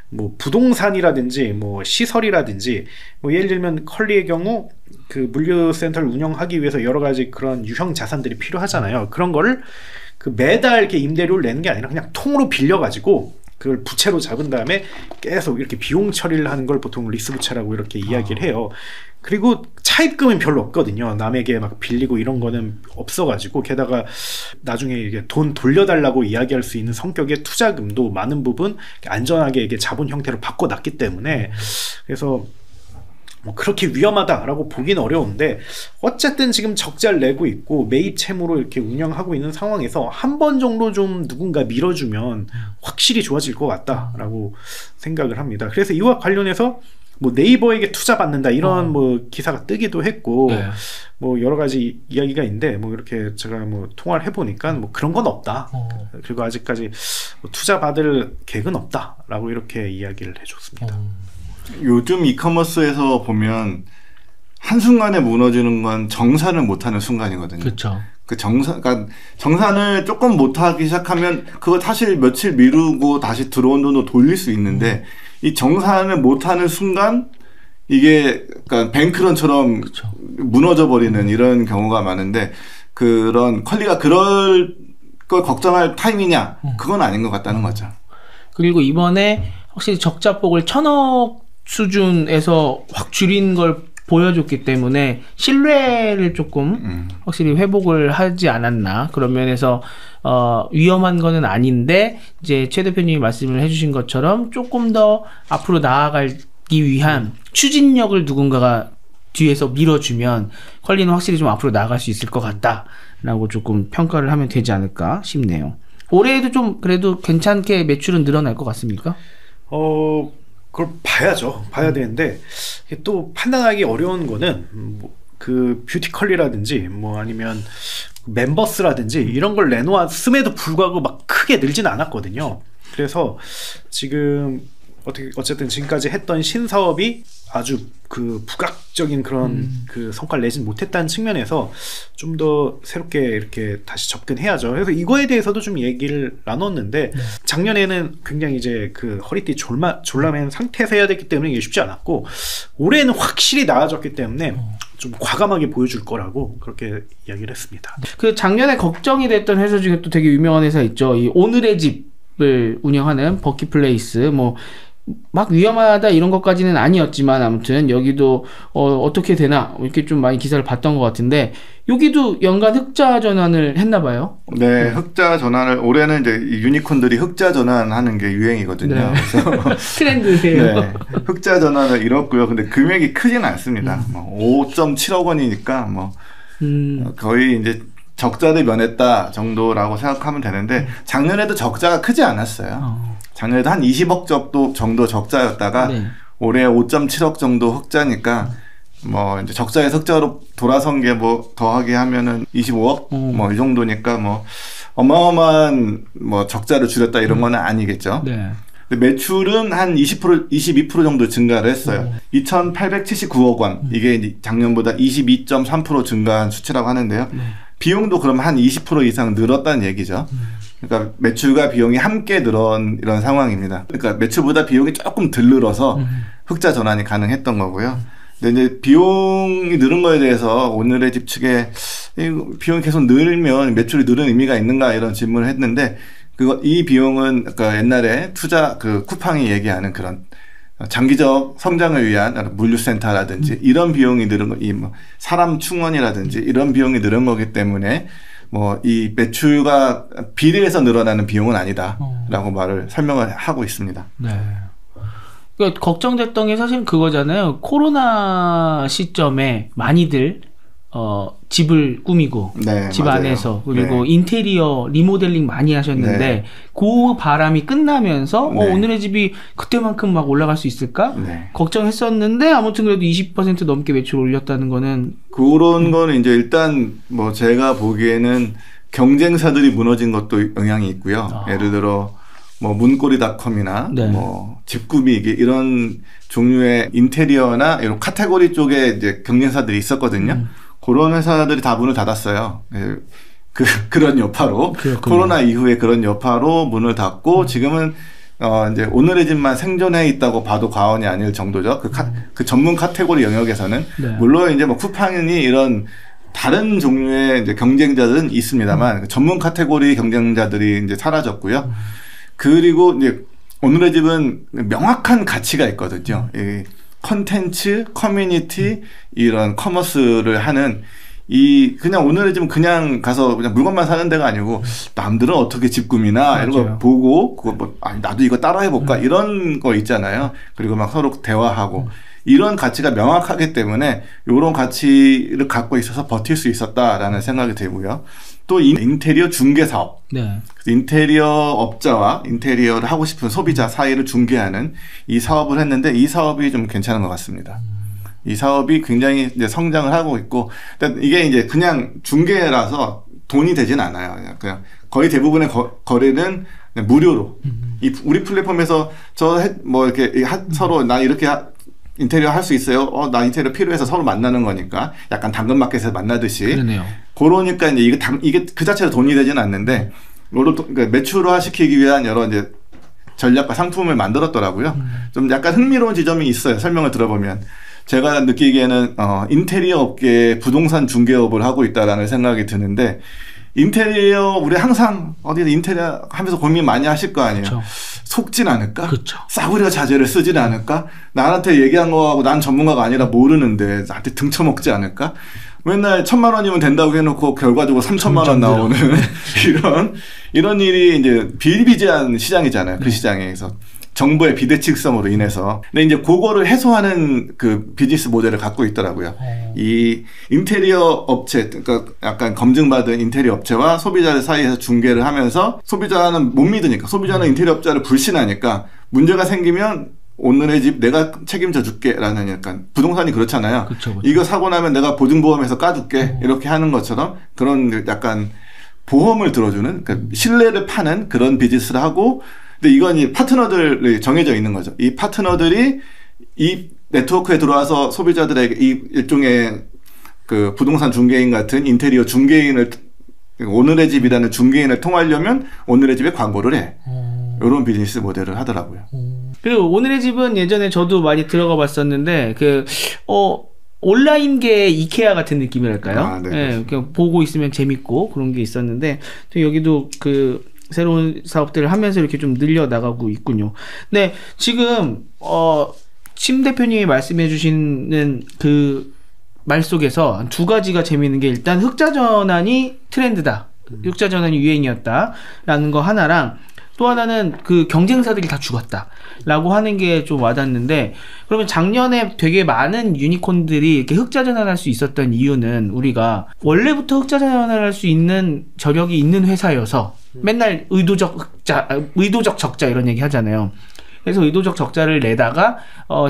뭐 부동산이라든지 뭐 시설이라든지 뭐 예를 들면 컬리의 경우 그 물류센터를 운영하기 위해서 여러 가지 그런 유형 자산들이 필요하잖아요. 그런 거를 그 매달 이렇게 임대료를 내는 게 아니라 그냥 통으로 빌려가지고 그걸 부채로 잡은 다음에 계속 이렇게 비용 처리를 하는 걸 보통 리스 부채라고 이렇게 이야기를 해요. 그리고 차입금은 별로 없거든요. 남에게 막 빌리고 이런 거는 없어가지고 게다가 나중에 이게 돈 돌려달라고 이야기할 수 있는 성격의 투자금도 많은 부분 안전하게 이게 자본 형태로 바꿔놨기 때문에 그래서 뭐 그렇게 위험하다라고 보기는 어려운데 어쨌든 지금 적자를 내고 있고 매입 채무로 이렇게 운영하고 있는 상황에서 한 번 정도 좀 누군가 밀어주면 확실히 좋아질 것 같다라고 생각을 합니다. 그래서 이와 관련해서 뭐 네이버에게 투자 받는다 이런 뭐 기사가 뜨기도 했고 네. 뭐 여러 가지 이야기가 있는데 뭐 이렇게 제가 뭐 통화를 해보니까 뭐 그런 건 없다. 그리고 아직까지 뭐 투자 받을 계획은 없다라고 이렇게 이야기를 해줬습니다. 요즘 이커머스에서 보면 한순간에 무너지는 건 정산을 못하는 순간이거든요. 그렇죠. 그러니까 정산을 조금 못하기 시작하면 그거 사실 며칠 미루고 다시 들어온 돈으로 돌릴 수 있는데 이 정산을 못하는 순간 이게 그러니까 뱅크런처럼 그쵸. 무너져 버리는 이런 경우가 많은데 그런 컬리가 그럴 걸 걱정할 타임이냐 그건 아닌 것 같다는 거죠. 그리고 이번에 확실히 적자폭을 1,000억 수준에서 확 줄인 걸 보여줬기 때문에 신뢰를 조금 확실히 회복을 하지 않았나 그런 면에서 위험한 거는 아닌데 이제 최 대표님이 말씀을 해주신 것처럼 조금 더 앞으로 나아가기 위한 추진력을 누군가가 뒤에서 밀어주면 컬리는 확실히 좀 앞으로 나아갈 수 있을 것 같다라고 조금 평가를 하면 되지 않을까 싶네요. 올해에도 좀 그래도 괜찮게 매출은 늘어날 것 같습니까? 그걸 봐야죠. 봐야 되는데 또 판단하기 어려운 거는 그 뷰티컬리라든지 뭐 아니면 멤버스라든지 이런 걸 내놓았음에도 불구하고 막 크게 늘지는 않았거든요. 그래서 지금 어쨌든 지금까지 했던 신사업이 아주 그 부각적인 그런 그 성과를 내진 못했다는 측면에서 좀 더 새롭게 이렇게 다시 접근해야죠. 그래서 이거에 대해서도 좀 얘기를 나눴는데 작년에는 굉장히 이제 그 허리띠 졸라맨 상태에서 해야 됐기 때문에 이게 쉽지 않았고 올해는 확실히 나아졌기 때문에 좀 과감하게 보여줄 거라고 그렇게 이야기를 했습니다. 그 작년에 걱정이 됐던 회사 중에 또 되게 유명한 회사 있죠. 이 오늘의 집을 운영하는 버킷플레이스 뭐 막 위험하다 이런 것까지는 아니었지만 아무튼 여기도 어떻게 되나 이렇게 좀 많이 기사를 봤던 것 같은데 여기도 연간 흑자 전환을 했나 봐요. 네, 흑자 전환을 올해는 이제 유니콘들이 흑자 전환하는 게 유행이거든요. 네. 그래서 트렌드예요. 네, 흑자 전환을 이뤘고요. 근데 금액이 크지는 않습니다. 5.7억 원이니까 뭐 거의 이제 적자를 면했다 정도라고 생각하면 되는데 작년에도 적자가 크지 않았어요. 작년에도 한 20억 정도 적자였다가 네. 올해 5.7억 정도 흑자니까 뭐 이제 적자에서 흑자로 돌아선 게 뭐 더하게 하면은 25억 뭐 이 정도니까 뭐 어마어마한 뭐 적자를 줄였다 이런 거는 아니겠죠. 네. 근데 매출은 한 20%, 22% 정도 증가를 했어요. 2,879억 원. 이게 이제 작년보다 22.3% 증가한 수치라고 하는데요. 비용도 그럼 한 20% 이상 늘었다는 얘기죠. 그러니까 매출과 비용이 함께 늘은 이런 상황입니다. 그러니까 매출보다 비용이 조금 덜 늘어서 흑자 전환이 가능했던 거고요. 근데 이제 비용이 늘은 거에 대해서 오늘의 집 측에 비용이 계속 늘면 매출이 늘은 의미가 있는가 이런 질문을 했는데 이 비용은 그러니까 옛날에 투자 그 쿠팡이 얘기하는 그런 장기적 성장을 위한 물류센터라든지 이런 비용이 늘은 거, 이 뭐 사람 충원이라든지 이런 비용이 늘은 거기 때문에 뭐 이 매출과 비례해서 늘어나는 비용은 아니다라고 설명을 하고 있습니다. 네. 그러니까 걱정됐던 게 사실 그거잖아요. 코로나 시점에 많이들 집을 꾸미고 네, 집 맞아요. 안에서 그리고 네. 인테리어 리모델링 많이 하셨는데 네. 그 바람이 끝나면서 네. 오늘의 집이 그때만큼 막 올라갈 수 있을까? 네. 걱정했었는데 아무튼 그래도 20% 넘게 매출 올렸다는 거는 그런 거는 이제 일단 뭐 제가 보기에는 경쟁사들이 무너진 것도 영향이 있고요. 예를 들어 뭐 문고리닷컴이나 네. 뭐 집꾸미기 이런 종류의 인테리어나 이런 카테고리 쪽에 이제 경쟁사들이 있었거든요. 그런 회사들이 다 문을 닫았어요. 그런 여파로 그렇군요. 코로나 이후에 그런 여파로 문을 닫고 지금은 이제 오늘의 집만 생존해 있다고 봐도 과언이 아닐 정도죠. 그 전문 카테고리 영역에서는 네. 물론 이제 뭐 쿠팡이니 이런 다른 종류의 이제 경쟁자들은 있습니다만 전문 카테고리 경쟁자들이 이제 사라졌고요. 그리고 이제 오늘의 집은 명확한 가치가 있거든요. 이 컨텐츠, 커뮤니티 이런 커머스를 하는 그냥 오늘의 집은 그냥 가서 그냥 물건만 사는 데가 아니고 남들은 어떻게 집 꾸미나 맞아요. 이런 거 보고 나도 이거 따라 해볼까 이런 거 있잖아요. 그리고 막 서로 대화하고 이런 가치가 명확하기 때문에 이런 가치를 갖고 있어서 버틸 수 있었다라는 생각이 들고요. 또 인테리어 중개 사업. 네. 인테리어 업자와 인테리어를 하고 싶은 소비자 사이를 중개하는 이 사업을 했는데 이 사업이 좀 괜찮은 것 같습니다. 이 사업이 굉장히 이제 성장을 하고 있고 이게 이제 그냥 중개라서 돈이 되진 않아요. 그냥 거의 대부분의 거래는 무료로 우리 플랫폼에서 서로 나 이렇게 인테리어 할 수 있어요? 나 인테리어 필요해서 서로 만나는 거니까 약간 당근마켓에서 만나듯이 그러네요. 그러니까 이제 이게 그 자체로 돈이 되지는 않는데 그러니까 매출화 시키기 위한 여러 이제 전략과 상품을 만들었더라고요. 좀 약간 흥미로운 지점이 있어요. 설명을 들어보면. 제가 느끼기에는 인테리어 업계에 부동산 중개업을 하고 있다라는 생각이 드는데 인테리어 우리 항상 어디 인테리어 하면서 고민 많이 하실 거 아니에요. 그렇죠. 속진 않을까? 그렇죠. 싸구려 자재를 쓰진 않을까? 나한테 얘기한 거하고 난 전문가가 아니라 모르는데 나한테 등쳐먹지 않을까? 맨날 1,000만 원이면 된다고 해놓고 결과적으로 3,000만 원 나오는 이런 일이 이제 비일비재한 시장이잖아요. 그 시장에서. 정부의 비대칭성으로 인해서. 근데 이제 그거를 해소하는 그 비즈니스 모델을 갖고 있더라고요. 이 인테리어 업체, 그러니까 약간 검증받은 인테리어 업체와 소비자들 사이에서 중개를 하면서 소비자는 못 믿으니까, 소비자는 인테리어 업자를 불신하니까 문제가 생기면 오늘의 집 내가 책임져 줄게 라는 약간 부동산이 그렇잖아요. 그쵸. 이거 사고 나면 내가 보증보험에서 까줄게 이렇게 하는 것처럼 그런 약간 보험을 들어주는, 그러니까 신뢰를 파는 그런 비즈니스를 하고, 근데 이건 이 파트너들이 정해져 있는 거죠. 이 파트너들이 이 네트워크에 들어와서 소비자들에게 이 일종의 그 부동산 중개인 같은 인테리어 중개인을, 오늘의 집이라는 중개인을 통하려면 오늘의 집에 광고를 해. 이런 비즈니스 모델을 하더라고요. 그리고 오늘의 집은 예전에 저도 많이 들어가 봤었는데 온라인계 이케아 같은 느낌이랄까요? 네, 그냥 보고 있으면 재밌고 그런 게 있었는데 여기도 그 새로운 사업들을 하면서 이렇게 좀 늘려 나가고 있군요. 네, 지금 심 대표님이 말씀해 주시는 그 말 속에서 두 가지가 재미있는 게, 일단 흑자 전환이 트렌드다, 흑자 전환이 유행이었다라는 거 하나랑, 또 하나는 그 경쟁사들이 다 죽었다라고 하는 게 좀 와닿는데, 그러면 작년에 되게 많은 유니콘들이 이렇게 흑자 전환할 수 있었던 이유는 우리가 원래부터 흑자 전환할 수 있는 저력이 있는 회사여서 맨날 의도적 적자 이런 얘기 하잖아요. 그래서 의도적 적자를 내다가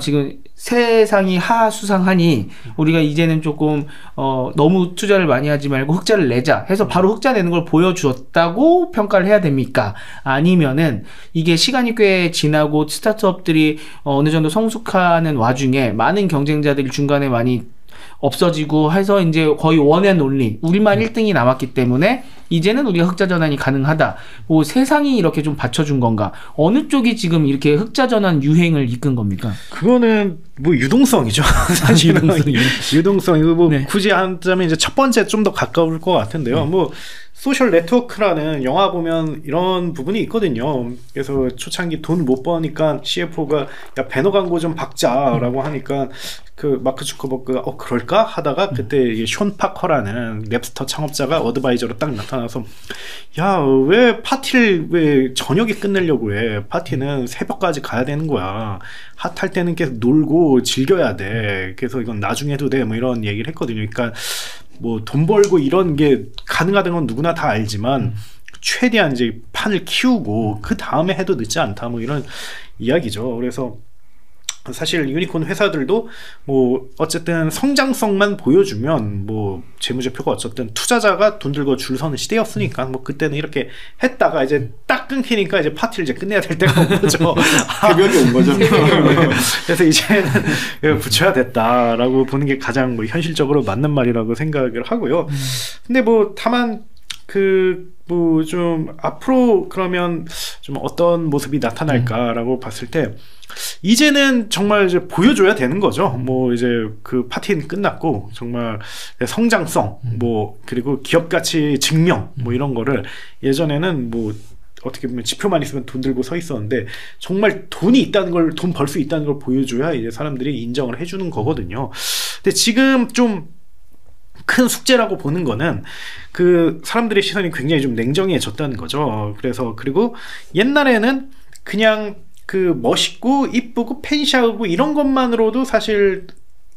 지금 세상이 하수상하니 우리가 이제는 조금 너무 투자를 많이 하지 말고 흑자를 내자 해서 바로 흑자 내는 걸 보여주었다고 평가를 해야 됩니까? 아니면은 이게 시간이 꽤 지나고 스타트업들이 어느 정도 성숙하는 와중에 많은 경쟁자들이 중간에 많이 없어지고 해서 이제 거의 원앤온리 우리만 1등이 남았기 때문에 이제는 우리가 흑자 전환이 가능하다. 뭐 세상이 이렇게 좀 받쳐준 건가? 어느 쪽이 지금 이렇게 흑자 전환 유행을 이끈 겁니까? 그거는 뭐 유동성이죠. 사실 유동성이고 뭐 네. 굳이 하자면 이제 첫 번째 좀 더 가까울 것 같은데요. 뭐 소셜 네트워크라는 영화 보면 이런 부분이 있거든요. 그래서 초창기 돈 못 버니까 CFO가 야 배너 광고 좀 박자라고 하니까 그 마크 주커버그가 그럴까 하다가 그때 숀 파커라는 랩스터 창업자가 어드바이저로 딱 나타나서 야 왜 파티를 왜 저녁에 끝내려고 해? 파티는 새벽까지 가야 되는 거야. 핫할 때는 계속 놀고 즐겨야 돼. 그래서 이건 나중에 해도 돼. 뭐 이런 얘기를 했거든요. 그러니까 뭐 돈 벌고 이런 게 가능하다는 건 누구나 다 알지만 최대한 이제 판을 키우고 그 다음에 해도 늦지 않다. 뭐 이런 이야기죠. 그래서 사실 유니콘 회사들도 뭐 어쨌든 성장성만 보여주면 뭐 재무제표가 어쨌든 투자자가 돈 들고 줄 서는 시대였으니까 뭐 그때는 이렇게 했다가 이제 딱 끊기니까 이제 파티를 이제 끝내야 될 때가 온 거죠. 새벽이 온 거죠. 그래서 이제는 붙여야 됐다라고 보는 게 가장 뭐 현실적으로 맞는 말이라고 생각을 하고요. 근데 뭐 다만 뭐 좀 앞으로 그러면 좀 어떤 모습이 나타날까라고 봤을 때 이제는 정말 이제 보여줘야 되는 거죠. 뭐 이제 그 파티는 끝났고 정말 성장성 뭐 그리고 기업 가치 증명 뭐 이런 거를 예전에는 뭐 어떻게 보면 지표만 있으면 돈 들고 서 있었는데 정말 돈이 있다는 걸, 돈 벌 수 있다는 걸 보여줘야 이제 사람들이 인정을 해주는 거거든요. 근데 지금 좀 큰 숙제라고 보는 거는 그 사람들의 시선이 굉장히 좀 냉정해졌다는 거죠. 그래서 그리고 옛날에는 그냥 그 멋있고 이쁘고 팬시하고 이런 것만으로도 사실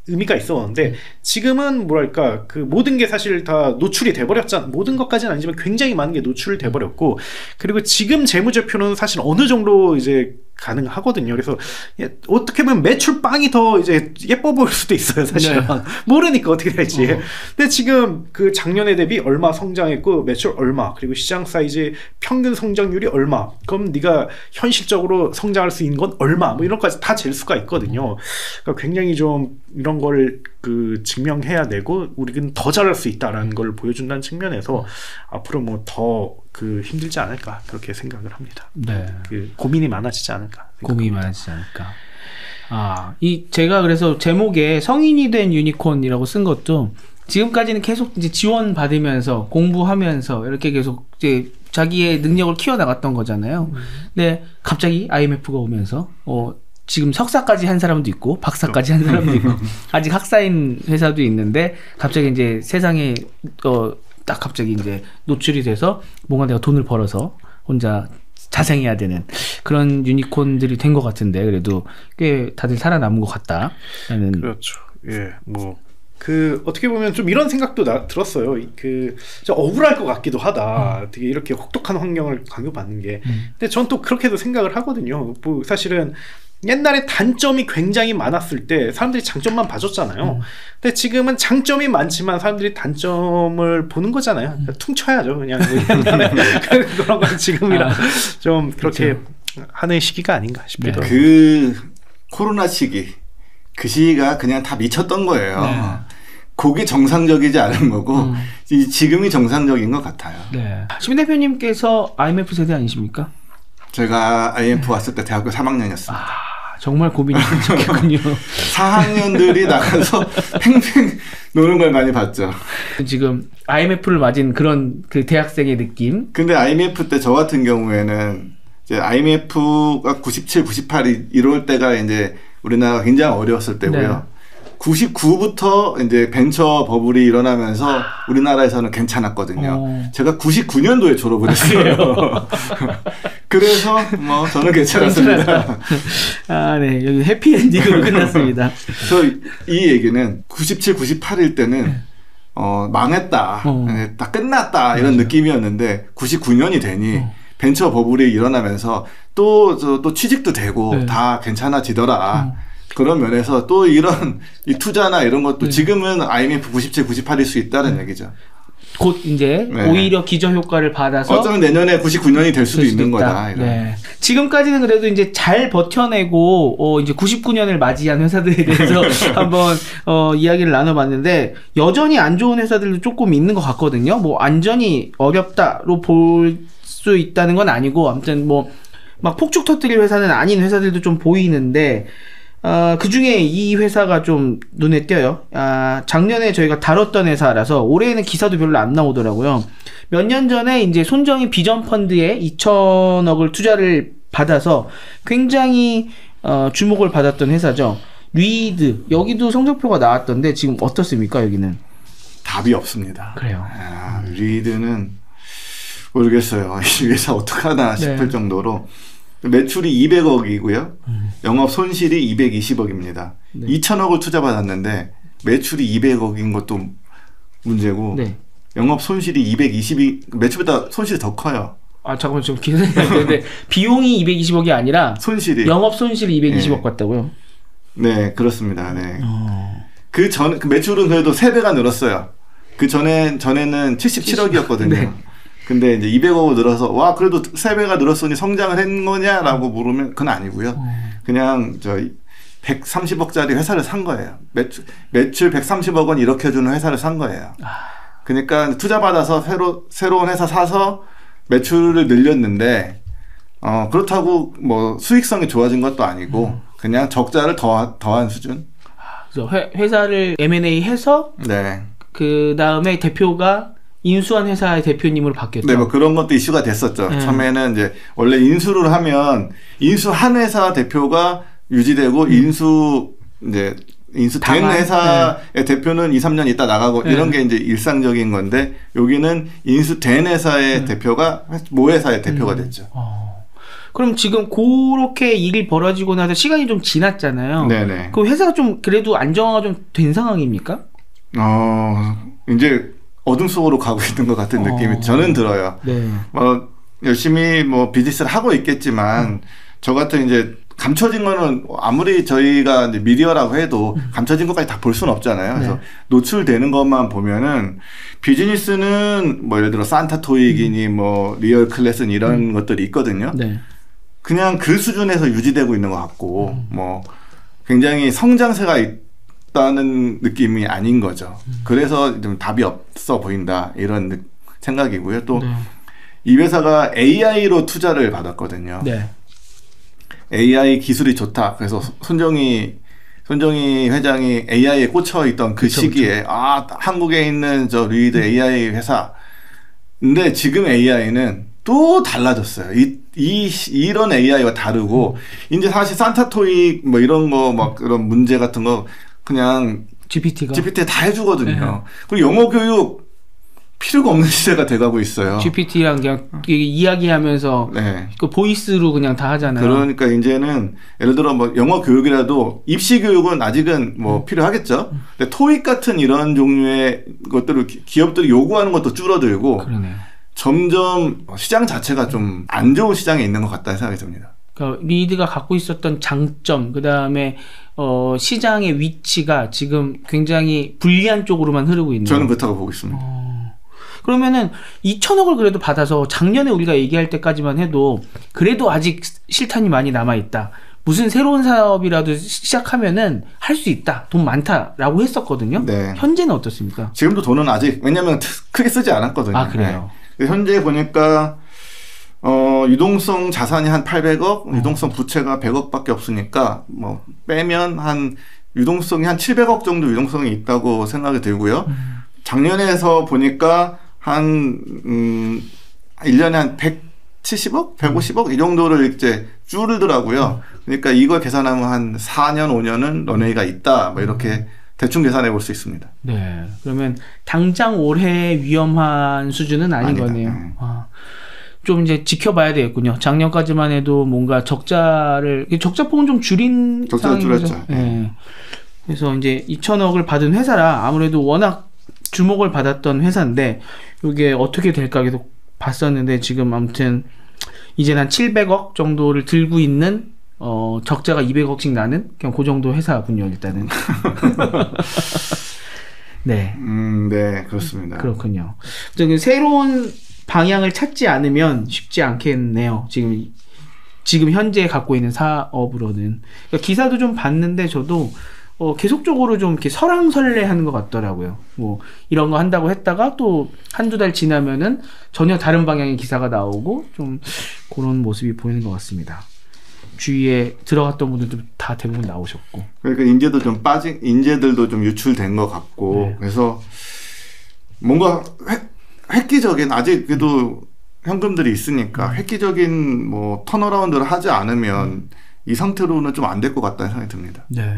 의미가 있었는데 지금은 뭐랄까 그 모든 게 사실 다 노출이 돼버렸잖아. 모든 것까지는 아니지만 굉장히 많은 게 노출이 돼버렸고, 그리고 지금 재무제표는 사실 어느 정도 이제 가능하거든요. 그래서 어떻게 보면 매출 빵이 더 이제 예뻐 보일 수도 있어요. 사실은 네. 모르니까 어떻게 될지. 근데 지금 그 작년에 대비 얼마 성장했고 매출 얼마, 그리고 시장 사이즈 평균 성장률이 얼마, 그럼 네가 현실적으로 성장할 수 있는 건 얼마, 뭐 이런 것까지 다 잴 수가 있거든요. 그러니까 굉장히 좀 이런 걸 그 증명해야 되고 우리는 더 잘할 수 있다라는 걸 보여준다는 측면에서 앞으로 뭐 더 그 힘들지 않을까 그렇게 생각을 합니다. 네. 그 고민이 많아지지 않을까. 고민이 많아지지 않을까. 제가 그래서 제목에 성인이 된 유니콘이라고 쓴 것도 지금까지는 계속 이제 지원 받으면서 공부하면서 이렇게 계속 이제 자기의 능력을 키워나갔던 거잖아요. 근데 갑자기 IMF가 오면서 지금 석사까지 한 사람도 있고 박사까지 한 사람도 있고 아직 학사인 회사도 있는데 갑자기 이제 세상에 딱 갑자기 이제 노출이 돼서 뭔가 내가 돈을 벌어서 혼자 자생해야 되는 그런 유니콘들이 된 것 같은데 그래도 꽤 다들 살아남은 것 같다라는. 그렇죠. 예, 뭐 그 어떻게 보면 좀 이런 생각도 들었어요. 좀 억울할 것 같기도 하다. 되게 이렇게 혹독한 환경을 강요받는 게. 근데 전 또 그렇게도 생각을 하거든요. 뭐 사실은 옛날에 단점이 굉장히 많았을 때 사람들이 장점만 봐줬잖아요. 근데 지금은 장점이 많지만 사람들이 단점을 보는 거잖아요. 그러니까 퉁쳐야죠, 그냥. 그런 건 지금이라 좀 그렇게 그렇죠. 하는 시기가 아닌가 싶기도 하고. 그 코로나 시기, 그 시기가 그냥 다 미쳤던 거예요. 네. 그게 정상적이지 않은 거고 지금이 정상적인 것 같아요. 네. 시민 대표님께서 IMF 세대 아니십니까? 제가 IMF 왔을 때 대학교 3학년이었습니다. 정말 고민이 심각했군요. 4학년들이 나가서 팽팽 노는 걸 많이 봤죠. 지금 IMF를 맞은 그런 그 대학생의 느낌. 근데 IMF 때 저 같은 경우에는 이제 IMF가 97, 98이 이럴 때가 이제 우리나라가 굉장히 어려웠을 때고요. 네. 99부터 이제 벤처 버블이 일어나면서 우리나라에서는 괜찮았거든요. 제가 99년도에 졸업을 했어요. 그래서 뭐 저는 괜찮았습니다. 네. 여기 해피엔딩으로 끝났습니다. 그래서 이 얘기는 97, 98일 때는 망했다. 다 끝났다. 이런 느낌이었는데 99년이 되니 벤처 버블이 일어나면서 또 취직도 되고 네. 다 괜찮아지더라. 그런 면에서 또 이런 이 투자나 이런 것도 지금은 IMF 97, 98일 수 있다는 얘기죠. 곧 이제 네. 오히려 기저효과를 받아서 어쩌면 내년에 99년이 될 수도 있는 거다. 네. 지금까지는 그래도 이제 잘 버텨내고 이제 99년을 맞이한 회사들에 대해서 한번 이야기를 나눠봤는데 여전히 안 좋은 회사들도 조금 있는 것 같거든요. 뭐 완전히 어렵다로 볼 수 있다는 건 아니고 아무튼 뭐 막 폭죽 터뜨릴 회사는 아닌 회사들도 좀 보이는데. 그 중에 이 회사가 좀 눈에 띄어요. 작년에 저희가 다뤘던 회사라서 올해에는 기사도 별로 안 나오더라고요. 몇 년 전에 이제 손정희 비전펀드에 2천억을 투자를 받아서 굉장히 주목을 받았던 회사죠. 리드. 여기도 성적표가 나왔던데 지금 어떻습니까, 여기는? 답이 없습니다. 그래요. 리드는 모르겠어요. 이 회사 어떡하나 싶을 정도로. 매출이 200억이고요. 영업 손실이 220억입니다. 네. 2천억을 투자받았는데 매출이 200억인 것도 문제고 네. 영업 손실이 220이 매출보다 손실이 더 커요. 잠깐만 좀 기사님 근데 비용이 220억이 아니라 손실이 영업 손실이 220억 같다고요? 네, 그렇습니다. 네. 그 매출은 그래도 3배가 늘었어요. 전에는 77억이었거든요. 네. 근데 이제 200억을 늘어서 와 그래도 3배가 늘었으니 성장을 한 거냐라고 물으면 그건 아니고요. 그냥 130억짜리 회사를 산 거예요. 매출 130억 원 이렇게 주는 회사를 산 거예요. 그러니까 투자 받아서 새로운 회사 사서 매출을 늘렸는데 그렇다고 뭐 수익성이 좋아진 것도 아니고 그냥 적자를 더한 수준. 그래서 회사를 M&A 해서 네. 그 다음에 대표가 인수한 회사의 대표님으로 바뀌었죠. 네, 뭐 그런 것도 이슈가 됐었죠. 처음에는 이제 원래 인수를 하면 인수한 회사 대표가 유지되고 인수된 회사의 대표는 2, 3년 있다 나가고 이런 게 이제 일상적인 건데 여기는 인수된 회사의 대표가 모 회사의 대표가 됐죠. 그럼 지금 그렇게 일이 벌어지고 나서 시간이 좀 지났잖아요. 네네. 그 회사가 좀 그래도 안정화가 좀 된 상황입니까? 이제 어둠 속으로 가고 있는 것 같은 느낌이 저는 들어요. 네. 열심히 뭐 비즈니스를 하고 있겠지만 저 같은 이제 감춰진 거는 아무리 저희가 이제 미디어라고 해도 감춰진 것까지 다 볼 수는 없잖아요. 그래서 네. 노출되는 것만 보면은 비즈니스는 뭐 예를 들어 산타 토익이니 뭐 리얼 클래스는 이런 것들이 있거든요. 네. 그냥 그 수준에서 유지되고 있는 것 같고 뭐 굉장히 성장세가 없다는 느낌이 아닌 거죠. 그래서 좀 답이 없어 보인다 이런 생각이고요. 또 이 회사가 AI로 투자를 받았거든요. 네. AI 기술이 좋다. 그래서 손정희 회장이 AI에 꽂혀 있던 그 시기에 한국에 있는 저 리드 AI 회사. 근데 지금 AI는 또 달라졌어요. 이런 AI와 다르고 이제 사실 산타토익 뭐 이런 거 막 그런 문제 같은 거 그냥 GPT가 다 해주거든요. 그리고 영어 교육 필요가 없는 시대가 돼가고 있어요. GPT랑 그냥 이야기하면서 그 보이스로 그냥 다 하잖아요. 그러니까 이제는 예를 들어 뭐 영어 교육이라도 입시 교육은 아직은 뭐 필요하겠죠. 근데 토익 같은 이런 종류의 것들을 기업들이 요구하는 것도 줄어들고 그러네요. 점점 시장 자체가 좀 안 좋은 시장에 있는 것 같다는 생각이 듭니다. 그러니까 리드가 갖고 있었던 장점, 그 다음에 시장의 위치가 지금 굉장히 불리한 쪽으로만 흐르고 있는. 저는 그렇다고 보고 있습니다. 그러면은 2천억을 그래도 받아서 작년에 우리가 얘기할 때까지만 해도 그래도 아직 실탄이 많이 남아있다. 무슨 새로운 사업이라도 시작하면은 할 수 있다. 돈 많다라고 했었거든요. 네. 현재는 어떻습니까? 지금도 돈은 아직 왜냐면 크게 쓰지 않았거든요. 아, 그래요? 네. 현재 보니까 유동성 자산이 한 800억, 유동성 부채가 100억밖에 없으니까 뭐 빼면 한 유동성이 한 700억 정도 유동성이 있다고 생각이 들고요. 작년에서 보니까 한 1년에 한 170억, 150억 이 정도를 이제 줄더라고요. 그러니까 이걸 계산하면 한 4년, 5년은 런웨이가 있다. 뭐 이렇게 대충 계산해 볼 수 있습니다. 네. 그러면 당장 올해 위험한 수준은 아닌 거네요. 좀 이제 지켜봐야 되겠군요. 작년까지만 해도 뭔가 적자폭은 좀 줄인 상황이죠. 네. 그래서 이제 2천억을 받은 회사라 아무래도 워낙 주목을 받았던 회사인데 이게 어떻게 될까 계속 봤었는데 지금 아무튼 이제는 한 700억 정도를 들고 있는 적자가 200억씩 나는 그냥 그 정도 회사군요. 일단은. 네. 네, 그렇습니다. 그렇군요. 새로운 방향을 찾지 않으면 쉽지 않겠네요. 지금 현재 갖고 있는 사업으로는. 그러니까 기사도 좀 봤는데 저도 계속적으로 좀 이렇게 설왕설래하는 것 같더라고요. 뭐 이런 거 한다고 했다가 또 한두 달 지나면은 전혀 다른 방향의 기사가 나오고 좀 그런 모습이 보이는 것 같습니다. 주위에 들어갔던 분들도 다 대부분 나오셨고. 그러니까 인재들도 좀 유출된 것 같고. 네. 그래서 뭔가 획기적인 아직 그래도 현금들이 있으니까 획기적인 뭐 턴어라운드를 하지 않으면 이 상태로는 좀 안 될 것 같다는 생각이 듭니다. 네.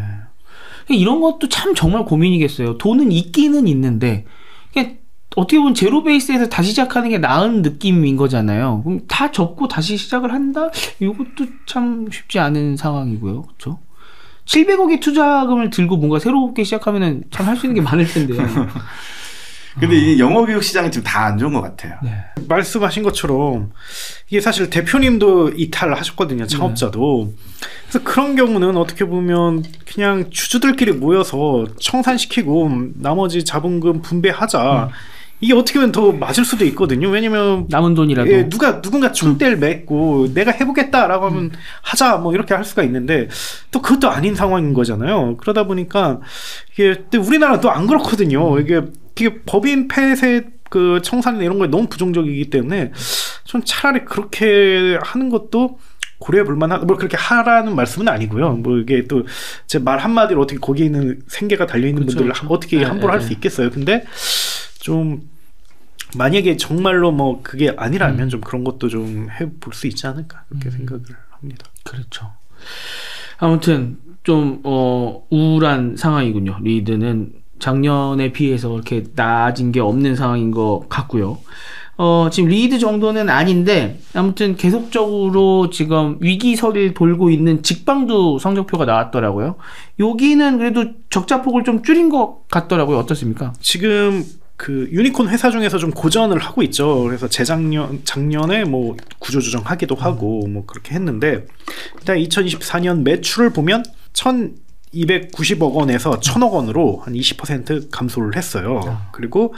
이런 것도 참 정말 고민이겠어요. 돈은 있기는 있는데 그냥 어떻게 보면 제로 베이스에서 다시 시작하는 게 나은 느낌인 거잖아요. 그럼 다 접고 다시 시작을 한다? 이것도 참 쉽지 않은 상황이고요. 그렇죠? 700억의 투자금을 들고 뭔가 새롭게 시작하면은 참 할 수 있는 게 많을 텐데요. 근데 이 영어교육 시장이 지금 다 안 좋은 것 같아요. 네. 말씀하신 것처럼 이게 사실 대표님도 이탈을 하셨거든요. 창업자도. 그래서 그런 경우는 어떻게 보면 그냥 주주들끼리 모여서 청산시키고 나머지 자본금 분배하자. 이게 어떻게 보면 더 맞을 수도 있거든요. 왜냐면 남은 돈이라도 누군가 총대를 맺고 내가 해보겠다라고 하면 하자 뭐 이렇게 할 수가 있는데 또 그것도 아닌 상황인 거잖아요. 그러다 보니까 이게 우리나라는 또 안 그렇거든요. 이게 법인 폐쇄 그 청산이나 이런 거에 너무 부정적이기 때문에 전 차라리 그렇게 하는 것도 고려해 볼 만한, 뭐 그렇게 하라는 말씀은 아니고요. 뭐 이게 또 제 말 한마디로 어떻게 거기에 있는 생계가 달려있는 그렇죠, 분들을 그렇죠. 어떻게 함부로 할 수 있겠어요. 근데 좀 만약에 정말로 뭐 그게 아니라면 좀 그런 것도 좀 해볼 수 있지 않을까 그렇게 생각을 합니다. 그렇죠. 아무튼 좀 우울한 상황이군요. 리드는 작년에 비해서 그렇게 나아진 게 없는 상황인 것 같고요. 지금 리드 정도는 아닌데 아무튼 계속적으로 지금 위기설이 돌고 있는 직방도 성적표가 나왔더라고요. 여기는 그래도 적자폭을 좀 줄인 것 같더라고요. 어떻습니까? 지금 그 유니콘 회사 중에서 좀 고전을 하고 있죠. 그래서 작년에 뭐 구조조정하기도 하고 뭐 그렇게 했는데 일단 2024년 매출을 보면 1,290억 원에서 1,000억 원으로 한 20% 감소를 했어요. 그리고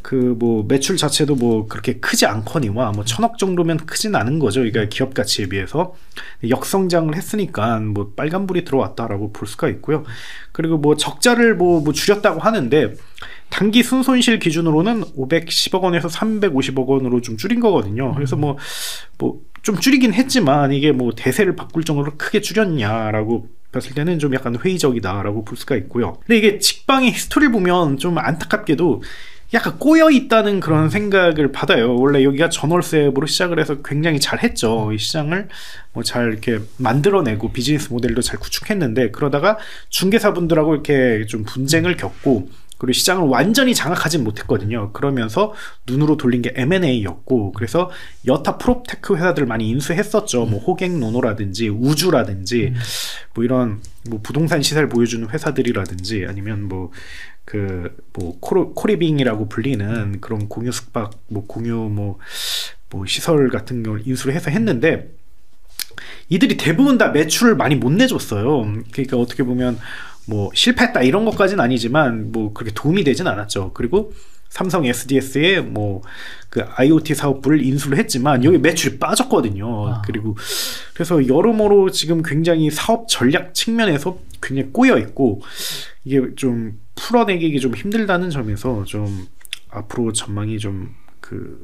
그 뭐 매출 자체도 뭐 그렇게 크지 않거니와 뭐 1,000억 정도면 크진 않은 거죠. 그러니까 기업 가치에 비해서 역성장을 했으니까 뭐 빨간불이 들어왔다라고 볼 수가 있고요. 그리고 뭐 적자를 뭐 줄였다고 하는데 단기 순손실 기준으로는 510억 원에서 350억 원으로 좀 줄인 거거든요. 그래서 뭐 좀 줄이긴 했지만 이게 뭐 대세를 바꿀 정도로 크게 줄였냐라고 봤을 때는 좀 약간 회의적이다라고 볼 수가 있고요. 근데 이게 직방의 히스토리를 보면 좀 안타깝게도 약간 꼬여 있다는 그런 생각을 받아요. 원래 여기가 전월세로 시작을 해서 굉장히 잘했죠. 이 시장을 뭐 잘 이렇게 만들어내고 비즈니스 모델도 잘 구축했는데, 그러다가 중개사분들하고 이렇게 좀 분쟁을 겪고 그리고 시장을 완전히 장악하진 못했거든요. 그러면서 눈으로 돌린 게 M&A였고, 그래서 여타 프롭테크 회사들 많이 인수했었죠. 뭐 호갱노노라든지 우주라든지 뭐 이런 뭐 부동산 시세를 보여주는 회사들이라든지, 아니면 뭐 코리빙이라고 불리는 그런 공유 숙박, 뭐 공유 뭐 시설 같은 경우를 인수를 해서 했는데, 이들이 대부분 다 매출을 많이 못 내줬어요. 그러니까 어떻게 보면 뭐 실패했다 이런 것까지는 아니지만 뭐 그렇게 도움이 되진 않았죠. 그리고 삼성 SDS에 뭐 그 IoT 사업부를 인수를 했지만 여기 매출이 빠졌거든요. 그리고 그래서 여러모로 지금 굉장히 사업 전략 측면에서 굉장히 꼬여 있고, 이게 좀 풀어내기 좀 힘들다는 점에서 좀 앞으로 전망이 좀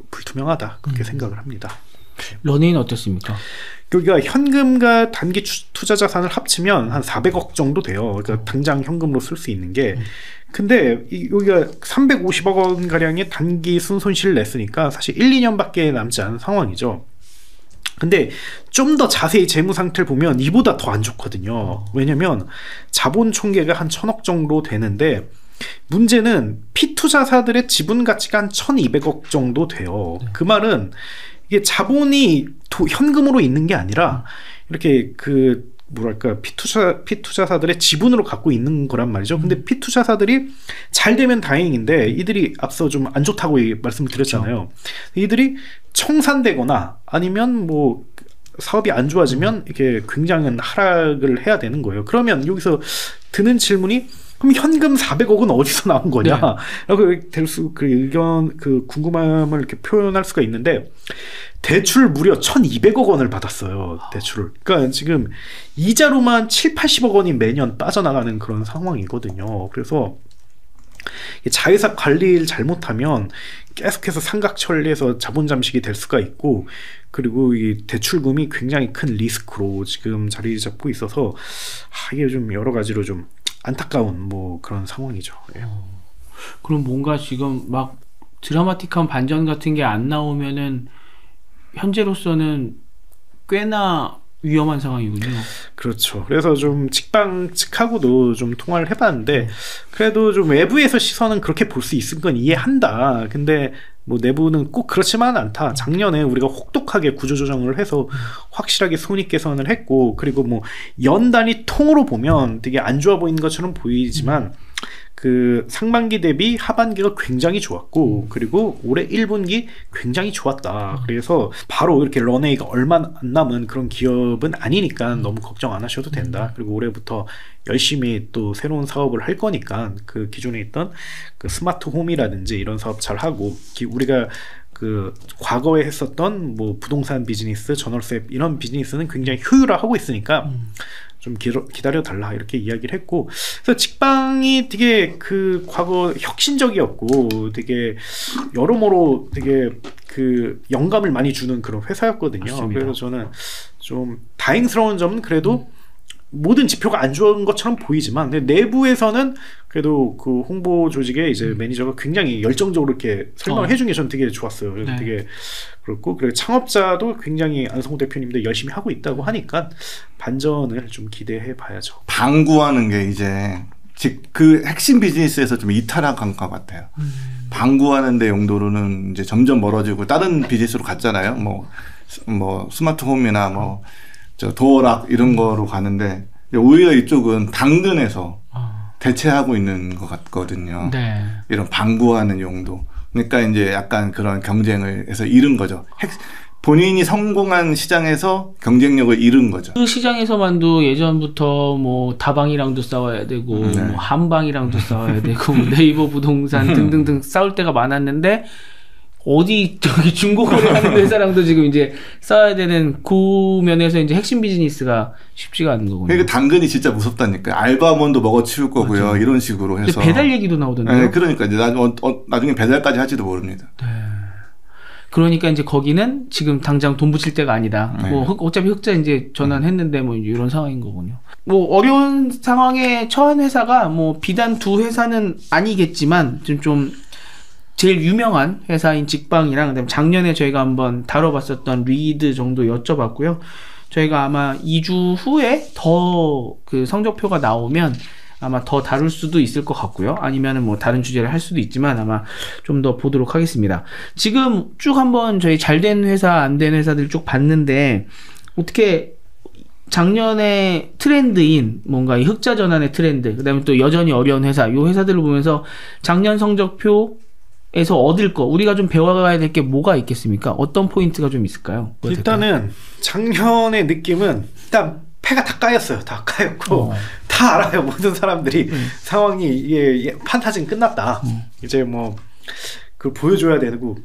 불투명하다, 그렇게 생각을 합니다. 러닝은 어떻습니까? 여기가 현금과 단기 투자 자산을 합치면 한 400억 정도 돼요. 그러니까 당장 현금으로 쓸 수 있는 게. 근데 여기가 350억 원 가량의 단기 순손실을 냈으니까 사실 1, 2년밖에 남지 않은 상황이죠. 근데 좀 더 자세히 재무 상태를 보면 이보다 더 안 좋거든요. 왜냐면 자본 총계가 한 1,000억 정도 되는데, 문제는 피투자사들의 지분 가치가 한 1,200억 정도 돼요. 그 말은 이게 자본이 현금으로 있는 게 아니라 이렇게 피투자사들의 지분으로 갖고 있는 거란 말이죠. 근데 피투자사들이 잘 되면 다행인데, 이들이 앞서 좀 안 좋다고 말씀을 드렸잖아요. 이들이 청산되거나 아니면 뭐 사업이 안 좋아지면 이게 굉장한 하락을 해야 되는 거예요. 그러면 여기서 드는 질문이, 그럼 현금 400억은 어디서 나온 거냐? 네. 라고 의견, 궁금함을 이렇게 표현할 수가 있는데, 대출 무려 1,200억 원을 받았어요. 대출을. 그러니까 지금 이자로만 7, 80억 원이 매년 빠져나가는 그런 상황이거든요. 그래서 자회사 관리를 잘못하면 계속해서 상각 처리해서 자본 잠식이 될 수가 있고, 그리고 이 대출금이 굉장히 큰 리스크로 지금 자리 잡고 있어서 이게 좀 여러 가지로 좀 안타까운 뭐 그런 상황이죠. 예. 그럼 뭔가 지금 막 드라마틱한 반전 같은 게 안 나오면은 현재로서는 꽤나 위험한 상황이군요. 그렇죠. 그래서 좀 직방 측하고도 좀 통화를 해봤는데, 그래도 좀 외부에서 시선은 그렇게 볼 수 있을 건 이해한다. 근데 뭐 내부는 꼭 그렇지만 않다. 작년에 우리가 혹독하게 구조조정을 해서 확실하게 손익 개선을 했고, 그리고 뭐 연 단위 통으로 보면 되게 안 좋아 보이는 것처럼 보이지만 상반기 대비 하반기가 굉장히 좋았고, 그리고 올해 1분기 굉장히 좋았다. 그래서 바로 이렇게 런웨이가 얼마 안 남은 그런 기업은 아니니까 너무 걱정 안 하셔도 된다. 그리고 올해부터 열심히 또 새로운 사업을 할 거니까 기존에 있던 스마트 홈이라든지 이런 사업 잘 하고, 우리가 과거에 했었던 뭐 부동산 비즈니스, 전월세 이런 비즈니스는 굉장히 효율화하고 있으니까 좀 기다려 달라, 이렇게 이야기를 했고, 그래서 직방이 되게 과거 혁신적이었고 되게 여러모로 되게 영감을 많이 주는 그런 회사였거든요. 맞습니다. 그래서 저는 좀 다행스러운 점은 그래도 모든 지표가 안 좋은 것처럼 보이지만, 근데 내부에서는 그래도 홍보 조직의 이제 매니저가 굉장히 열정적으로 이렇게 설명을 해준 게 저는 되게 좋았어요. 그래서 되게 그렇고, 그리고 창업자도 굉장히 안성호 대표님도 열심히 하고 있다고 하니까 반전을 좀 기대해 봐야죠. 방구하는 게 이제 핵심 비즈니스에서 좀 이탈한 것 같아요. 방구하는 데 용도로는 이제 점점 멀어지고 다른 비즈니스로 갔잖아요. 뭐 스마트홈이나 뭐 도어락 이런 거로 가는데, 오히려 이쪽은 당근에서 대체하고 있는 것 같거든요. 네. 이런 방구하는 용도. 그러니까 이제 약간 그런 경쟁을 해서 잃은 거죠. 본인이 성공한 시장에서 경쟁력을 잃은 거죠. 그 시장에서만도 예전부터 뭐 다방이랑도 싸워야 되고 뭐 한방이랑도 싸워야 되고 네이버 부동산 등등등 싸울 때가 많았는데 어디 저기 중고거래하는 회사랑도 지금 이제 싸워야 되는 그 면에서 이제 핵심 비즈니스가 쉽지가 않은 거군요. 그러니까 당근이 진짜 무섭다니까. 알바몬도 먹어치울 거고요. 맞아. 이런 식으로 해서. 배달 얘기도 나오던데요. 네, 그러니까 이제 나중에 배달까지 할지도 모릅니다. 네. 그러니까 이제 거기는 지금 당장 돈 붙일 때가 아니다. 네. 뭐 어차피 흑자 이제 전환했는데 뭐 이런 상황인 거군요. 뭐 어려운 상황에 처한 회사가 뭐 비단 두 회사는 아니겠지만 좀 제일 유명한 회사인 직방이랑 그다음에 작년에 저희가 한번 다뤄봤었던 리드 정도 여쭤봤고요. 저희가 아마 2주 후에 더 그 성적표가 나오면 아마 더 다룰 수도 있을 것 같고요. 아니면은 뭐 다른 주제를 할 수도 있지만 아마 좀 더 보도록 하겠습니다. 지금 쭉 한번 저희 잘된 회사, 안 된 회사들 쭉 봤는데 어떻게 작년에 트렌드인 뭔가 이 흑자 전환의 트렌드, 그다음에 또 여전히 어려운 회사, 이 회사들을 보면서 작년 성적표에서 얻을 거, 우리가 좀 배워가야 될 게 뭐가 있겠습니까? 어떤 포인트가 좀 있을까요? 일단은 작년의 느낌은 일단 패가 다 까였어요. 다 까였고 다 알아요. 모든 사람들이 상황이 이게 판타지는 끝났다. 이제 뭐 그걸 보여줘야 되고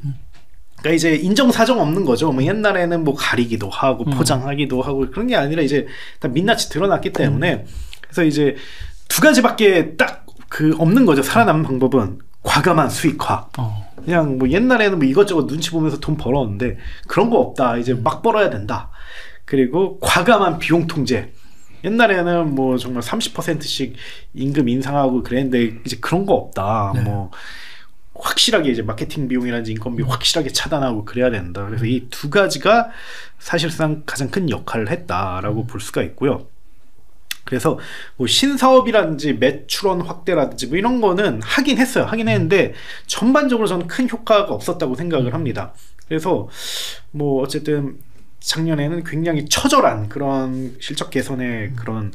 그러니까 이제 인정사정 없는 거죠. 뭐 옛날에는 뭐 가리기도 하고 포장하기도 하고 그런 게 아니라 이제 다 민낯이 드러났기 때문에 그래서 이제 두 가지밖에 딱 그 없는 거죠. 살아남는 방법은 과감한 수익화. 그냥 뭐 옛날에는 뭐 이것저것 눈치 보면서 돈 벌었는데 그런 거 없다. 이제 막 벌어야 된다. 그리고 과감한 비용 통제. 옛날에는 뭐 정말 30%씩 임금 인상하고 그랬는데 이제 그런 거 없다. 네. 뭐 확실하게 이제 마케팅 비용이라든지 인건비 확실하게 차단하고 그래야 된다. 그래서 이 두 가지가 사실상 가장 큰 역할을 했다라고 볼 수가 있고요. 그래서 뭐 신사업이라든지 매출원 확대라든지 뭐 이런 거는 하긴 했어요. 하긴 했는데 전반적으로 저는 큰 효과가 없었다고 생각을 합니다. 그래서 뭐 어쨌든 작년에는 굉장히 처절한 그런 실적 개선의 그런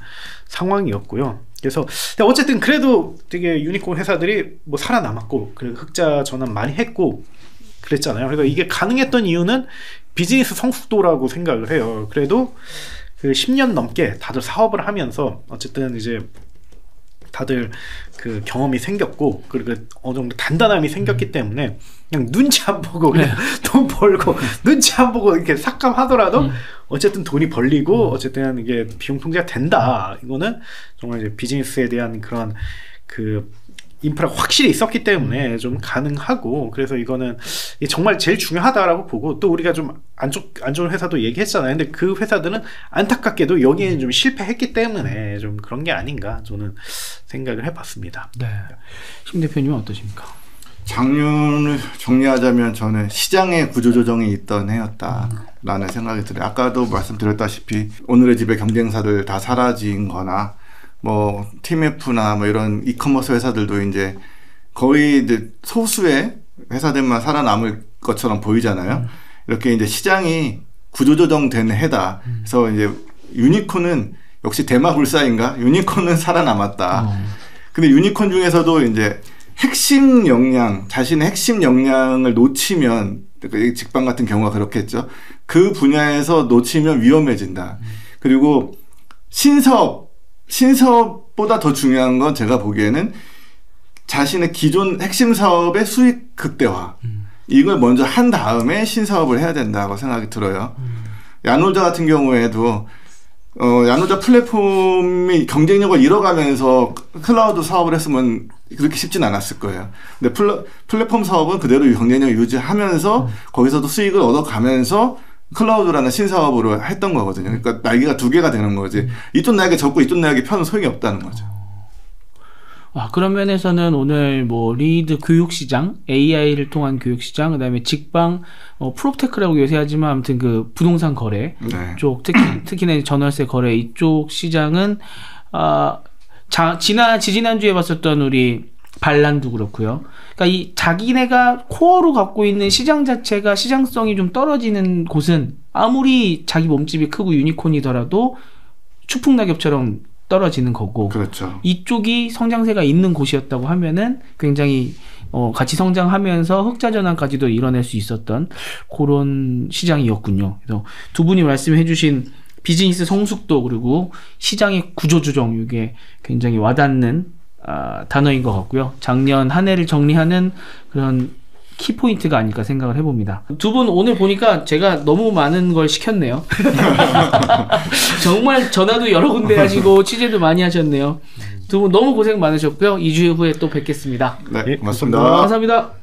상황이었고요. 그래서 어쨌든 그래도 되게 유니콘 회사들이 뭐 살아남았고 그리고 흑자 전환 많이 했고 그랬잖아요. 그래서 이게 가능했던 이유는 비즈니스 성숙도라고 생각을 해요. 그래도 그 10년 넘게 다들 사업을 하면서 어쨌든 이제 다들 그 경험이 생겼고 그리고 어느 정도 단단함이 생겼기 때문에 그냥 눈치 안 보고 그냥 돈 벌고 눈치 안 보고 이렇게 삭감하더라도 어쨌든 돈이 벌리고 어쨌든 이게 비용 통제가 된다. 이거는 정말 이제 비즈니스에 대한 그런 그 인프라가 확실히 있었기 때문에 좀 가능하고 그래서 이거는 정말 제일 중요하다라고 보고 또 우리가 좀 안 좋은 회사도 얘기했잖아요. 근데 그 회사들은 안타깝게도 여기에는 좀 실패했기 때문에 좀 그런 게 아닌가 저는 생각을 해봤습니다. 네. 심 대표님은 어떠십니까? 작년을 정리하자면 저는 시장의 구조조정이 있던 해였다라는 생각이 들어요. 아까도 말씀드렸다시피 오늘의 집에 경쟁사들 다 사라진 거나 뭐 TMF나 뭐 이런 이커머스 회사들도 이제 거의 이제 소수의 회사들만 살아남을 것처럼 보이잖아요. 이렇게 이제 시장이 구조조정된 해다. 그래서 이제 유니콘은 역시 대마불사인가? 유니콘은 살아남았다. 근데 유니콘 중에서도 이제 핵심 역량, 자신의 핵심 역량을 놓치면, 직방 같은 경우가 그렇겠죠. 그 분야에서 놓치면 위험해진다. 그리고 신사업보다 더 중요한 건 제가 보기에는 자신의 기존 핵심 사업의 수익 극대화. 이걸 먼저 한 다음에 신사업을 해야 된다고 생각이 들어요. 야놀자 같은 경우에도 야놀자 플랫폼이 경쟁력을 잃어가면서 클라우드 사업을 했으면 그렇게 쉽진 않았을 거예요. 근데 플랫폼 사업은 그대로 경쟁력을 유지하면서 거기서도 수익을 얻어가면서 클라우드라는 신사업으로 했던 거거든요. 그러니까 날개가 두 개가 되는 거지. 이쪽 날개 접고 이쪽 날개 펴는 소용이 없다는 거죠. 그런 면에서는 오늘 뭐 리드 교육시장, AI를 통한 교육시장, 그 다음에 직방, 프로테크라고 요새 하지만 아무튼 그 부동산 거래 쪽, 특히나 전월세 거래 이쪽 시장은, 지지난주에 봤었던 우리 반란도 그렇고요. 그러니까 이 자기네가 코어로 갖고 있는 시장 자체가 시장성이 좀 떨어지는 곳은 아무리 자기 몸집이 크고 유니콘이더라도 추풍낙엽처럼 떨어지는 거고 그렇죠. 이쪽이 성장세가 있는 곳이었다고 하면은 굉장히 같이 성장하면서 흑자 전환까지도 이뤄낼 수 있었던 그런 시장이었군요. 그래서 두 분이 말씀해주신 비즈니스 성숙도 그리고 시장의 구조조정 이게 굉장히 와닿는 단어인 것 같고요. 작년 한 해를 정리하는 그런 키포인트가 아닐까 생각을 해봅니다. 두 분 오늘 보니까 제가 너무 많은 걸 시켰네요. 정말 전화도 여러 군데 하시고 취재도 많이 하셨네요. 두 분 너무 고생 많으셨고요. 2주 후에 또 뵙겠습니다. 네, 고맙습니다. 감사합니다.